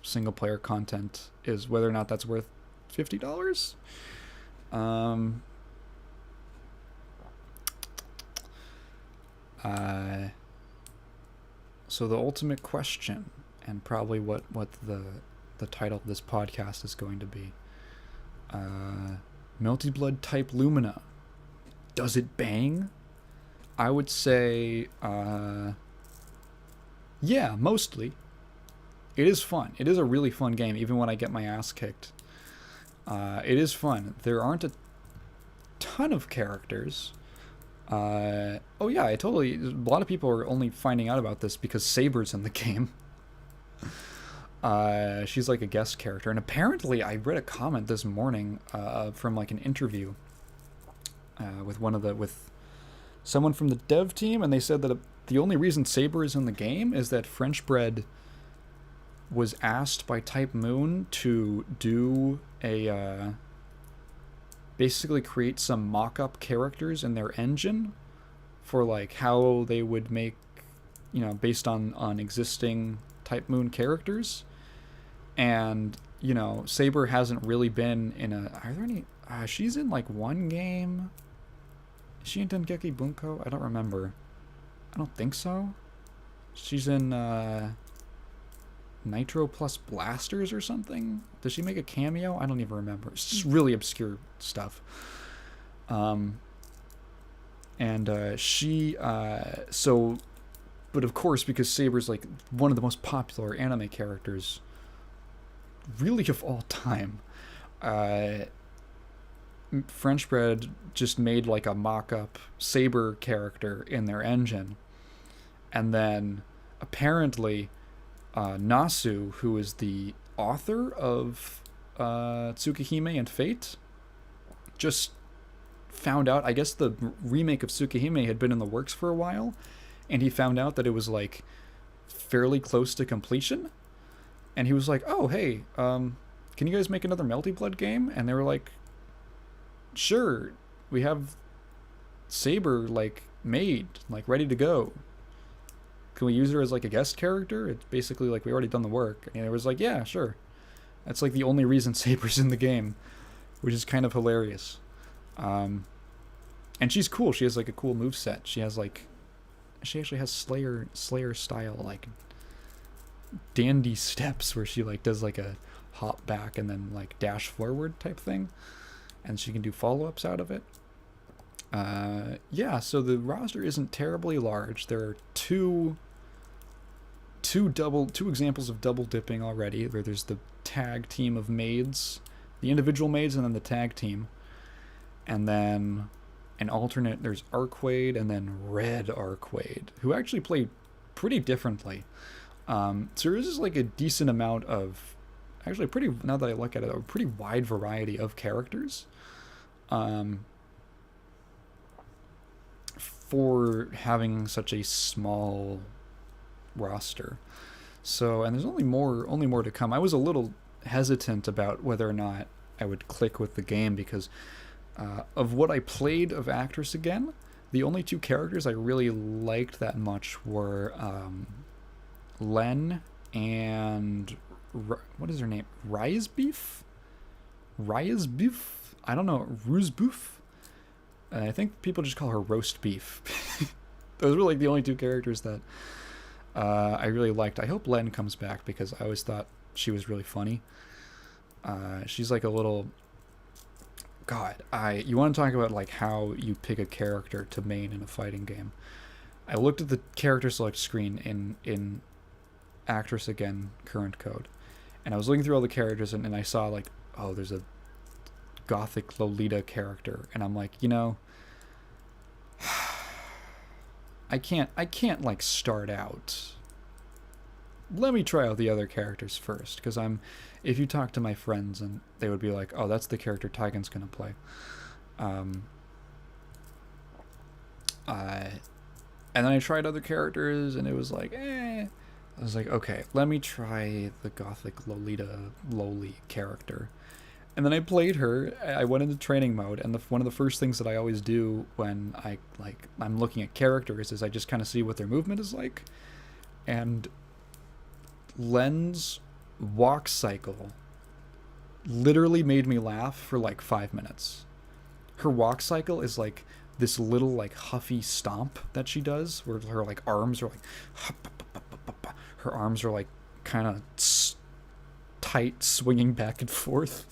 single player content is whether or not that's worth $50. So the ultimate question, and probably what the title of this podcast is going to be, Melty Blood type Lumina. Does it bang? I would say, yeah, mostly. It is fun. It is a really fun game, even when I get my ass kicked. It is fun. There aren't a ton of characters. Oh yeah, a lot of people are only finding out about this because Saber's in the game. She's like a guest character, and apparently I read a comment this morning from like an interview with someone from the dev team, and they said that the only reason Saber is in the game is that French Bread was asked by Type Moon to do a basically create some mock-up characters in their engine for like how they would make, based on existing Type Moon characters. And Saber hasn't really been in are there any she's in like one game. Is she in Dengeki Bunko? I don't remember. I don't think so. She's in Nitro Plus Blasters or something. Does she make a cameo? I don't even remember. It's just really obscure stuff. But of course, because Saber's like one of the most popular anime characters really of all time, French Bread just made like a mock-up Saber character in their engine, and then apparently Nasu, who is the author of Tsukihime and Fate, just found out, I guess the remake of Tsukihime had been in the works for a while, and he found out that it was like fairly close to completion, and he was like, oh hey, can you guys make another Melty Blood game? And they were like, sure, we have Saber like made, like ready to go. Can we use her as like a guest character? It's basically like we already done the work. And it was like, yeah, sure. That's like the only reason Saber's in the game, which is kind of hilarious. And she's cool. She has like a cool moveset. She actually has Slayer style like dandy steps where she like does like a hop back and then like dash forward type thing, and she can do follow-ups out of it. Yeah, so the roster isn't terribly large. There are two examples of double dipping already, where there's the tag team of maids, the individual maids, and then the tag team. And then an alternate, there's Arquaid and then Red Arquaid, who actually play pretty differently. So there's just like a decent amount of, actually now that I look at it, a pretty wide variety of characters. For having such a small roster. So, and there's only more to come. I was a little hesitant about whether or not I would click with the game because of what I played of Actress Again, the only two characters I really liked that much were Len and what is her name? Ryesbeef? I don't know. Roosbeef? I think people just call her Roast Beef. Those were like the only two characters that I really liked. I hope Len comes back because I always thought she was really funny. She's like a little... God, you want to talk about like how you pick a character to main in a fighting game. I looked at the character select screen in Actress Again current code, and I was looking through all the characters and I saw like, oh, there's a gothic Lolita character, and I'm like, I can't like start out. Let me try out the other characters first, because if you talk to my friends and they would be like, oh, that's the character Tygan's gonna play. And then I tried other characters and it was like, I was like, okay, let me try the Gothic Lowly character. And then I played her. I went into training mode, and one of the first things that I always do when I'm looking at characters is I just kind of see what their movement is like. And Len's walk cycle literally made me laugh for like 5 minutes. Her walk cycle is like this little like huffy stomp that she does, where her like arms are like, her arms are like kind of tight, swinging back and forth.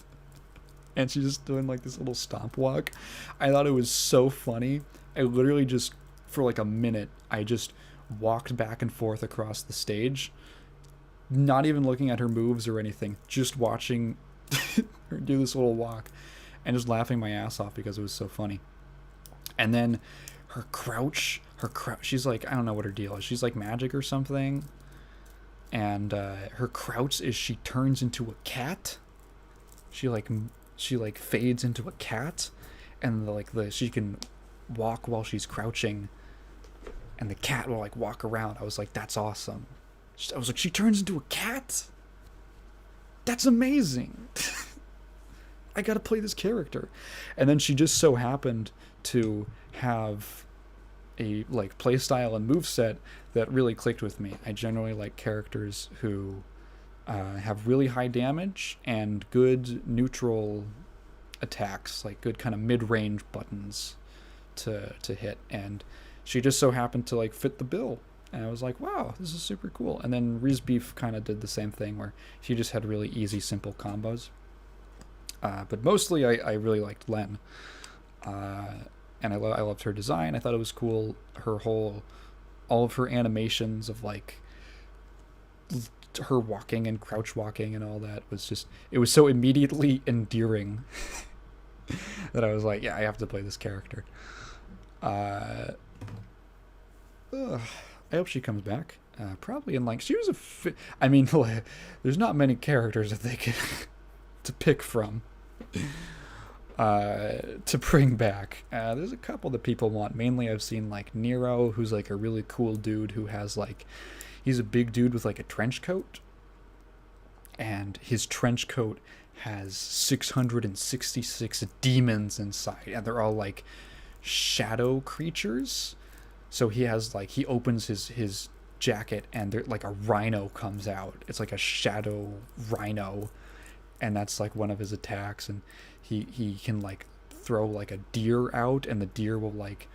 And she's just doing like this little stomp walk. I thought it was so funny. I literally just, for like a minute, I just walked back and forth across the stage, not even looking at her moves or anything, just watching her do this little walk and just laughing my ass off because it was so funny. And then her crouch, she's like, I don't know what her deal is. She's like magic or something. And her crouch is she turns into a cat. She fades into a cat, and she can walk while she's crouching, and the cat will like walk around. I was like, that's awesome. I was like, she turns into a cat? That's amazing. I gotta play this character. And then she just so happened to have a like playstyle and moveset that really clicked with me. I generally like characters who have really high damage and good neutral attacks, like good kind of mid-range buttons to hit. And she just so happened to like fit the bill. And I was like, wow, this is super cool. And then Rizbeef kind of did the same thing, where she just had really easy, simple combos. But mostly I really liked Len. And I loved her design. I thought it was cool. All of her animations of like her walking and crouch walking and all that it was so immediately endearing that I was like, yeah, I have to play this character. I hope she comes back. Probably in like, she was I mean, there's not many characters that they can to pick from to bring back. There's a couple that people want. Mainly I've seen like Nero, who's like a really cool dude who has like, he's a big dude with like a trench coat, and his trench coat has 666 demons inside, and they're all like shadow creatures. So he has like, he opens his jacket and there like a rhino comes out. It's like a shadow rhino, and that's like one of his attacks. And he can like throw like a deer out, and the deer will like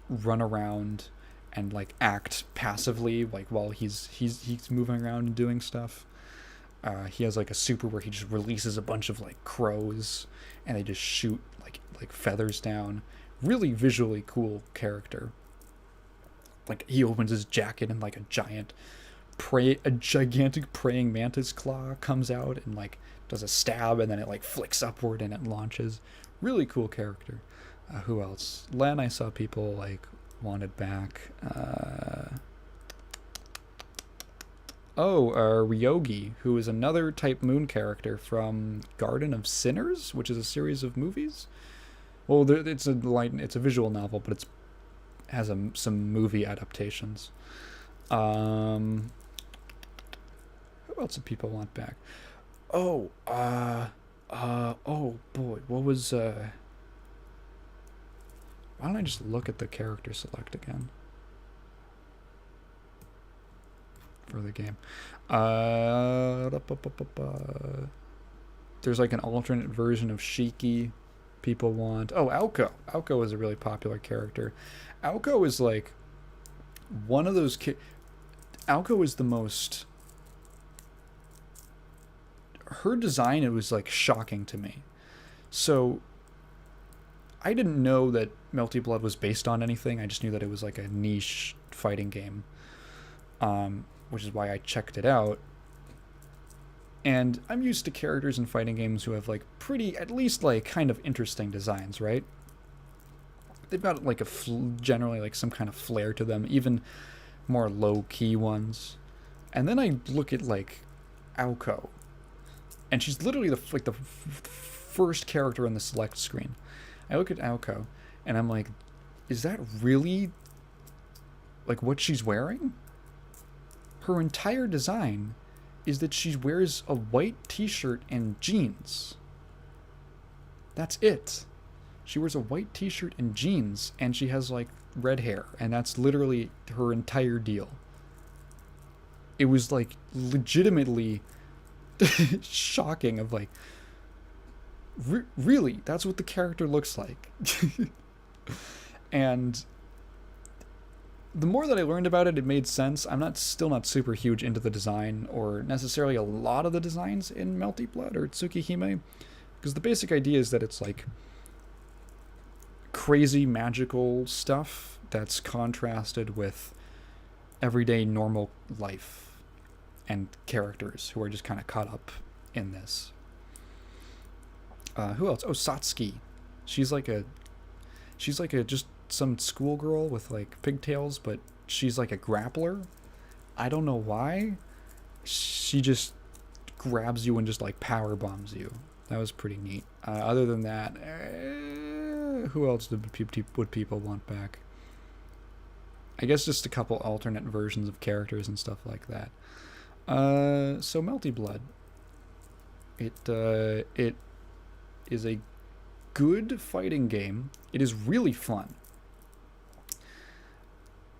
run around and like act passively like while he's moving around and doing stuff. He has like a super where he just releases a bunch of like crows and they just shoot like feathers down. Really visually cool character. Like he opens his jacket and like a gigantic praying mantis claw comes out and like does a stab, and then it like flicks upward and it launches. Really cool character. Who else? Len, I saw people like wanted back. Ryogi, who is another Type Moon character from Garden of Sinners, which is a series of movies. Well, it's a visual novel, but it has some movie adaptations. Who else do people want back? Oh boy, what was why don't I just look at the character select again for the game? There's like an alternate version of Shiki people want. Oh, Aoko. Aoko is a really popular character. Aoko is like one of those Aoko is the most, her design, it was like shocking to me. So I didn't know that Melty Blood was based on anything. I just knew that it was like a niche fighting game, which is why I checked it out. And I'm used to characters in fighting games who have like pretty, at least like kind of interesting designs, right? they've got like generally like some kind of flair to them, even more low-key ones. And then I look at like Aoko, and she's literally the first character on the select screen. I look at Aoko, and I'm like, is that really like what she's wearing? Her entire design is that she wears a white t-shirt and jeans. That's it. She wears a white t-shirt and jeans, and she has like red hair, and that's literally her entire deal. It was like legitimately shocking of like, really, that's what the character looks like. And the more that I learned about it, it made sense. I'm still not super huge into the design, or necessarily a lot of the designs in Melty Blood or Tsukihime, because the basic idea is that it's like crazy magical stuff that's contrasted with everyday normal life and characters who are just kind of caught up in this. Who else? Oh, Satsuki. She's like a just some schoolgirl with like pigtails, but she's like a grappler. I don't know why. She just grabs you and just like power bombs you. That was pretty neat. Other than that, who else would people want back? I guess just a couple alternate versions of characters and stuff like that. So Melty Blood. It is a good fighting game. It is really fun.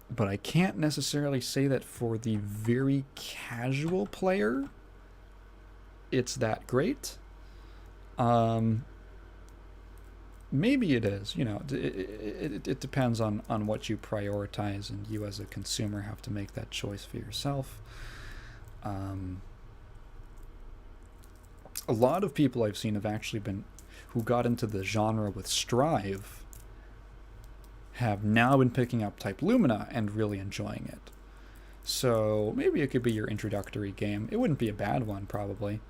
But I can't necessarily say that for the very casual player, it's that great. Maybe it is. You know, it depends on what you prioritize, and you as a consumer have to make that choice for yourself. A lot of people I've seen have actually been, who got into the genre with Strive, have now been picking up type Lumina and really enjoying it. So maybe it could be your introductory game. It wouldn't be a bad one, probably.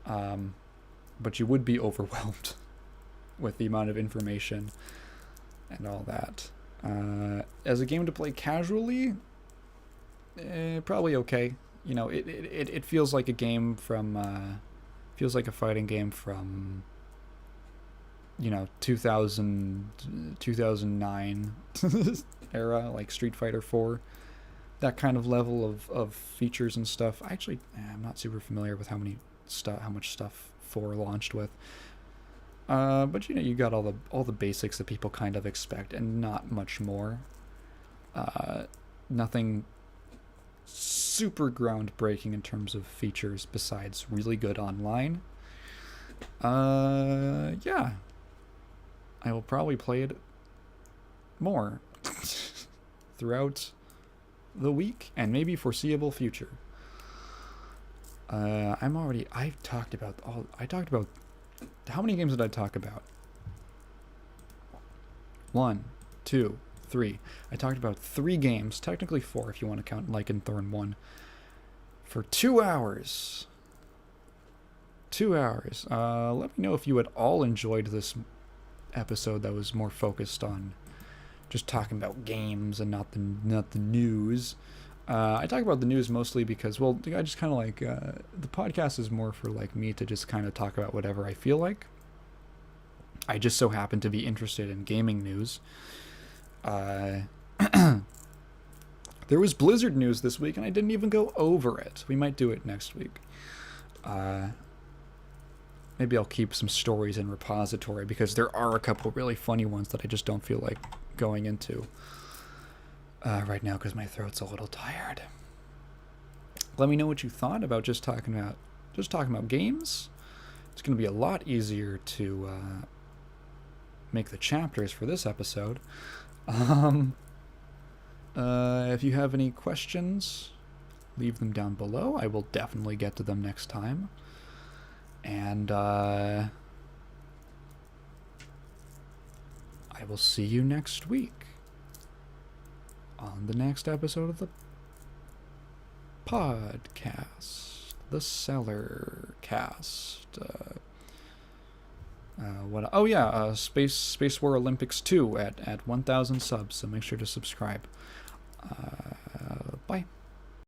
But you would be overwhelmed with the amount of information and all that. As a game to play casually, probably okay. You know, it feels like a game from, feels like a fighting game from, you know, 2009 era, like Street Fighter 4. That kind of level of features and stuff. Actually, I'm not super familiar with how much stuff 4 launched with. But you know, you got all the basics that people kind of expect, and not much more. Nothing super groundbreaking in terms of features besides really good online. Yeah. I will probably play it more throughout the week and maybe foreseeable future. I talked about how many games did I talk about? 1, 2, 3. I talked about 3 games, technically 4 if you want to count Lycanthorn 1, for 2 hours. 2 hours. Let me know if you had all enjoyed this episode that was more focused on just talking about games and not the news. I talk about the news mostly because, well, I just kind of like, the podcast is more for like me to just kind of talk about whatever I feel like. I just so happen to be interested in gaming news. There was Blizzard news this week and I didn't even go over it. We might do it next week. Maybe I'll keep some stories in repository because there are a couple really funny ones that I just don't feel like going into right now because my throat's a little tired. Let me know what you thought about just talking about games. It's going to be a lot easier to make the chapters for this episode. If you have any questions, leave them down below. I will definitely get to them next time. And I will see you next week on the next episode of the podcast, the Cellarcast. What? Oh yeah, Space War Olympics 2 at 1,000 subs. So make sure to subscribe. Bye.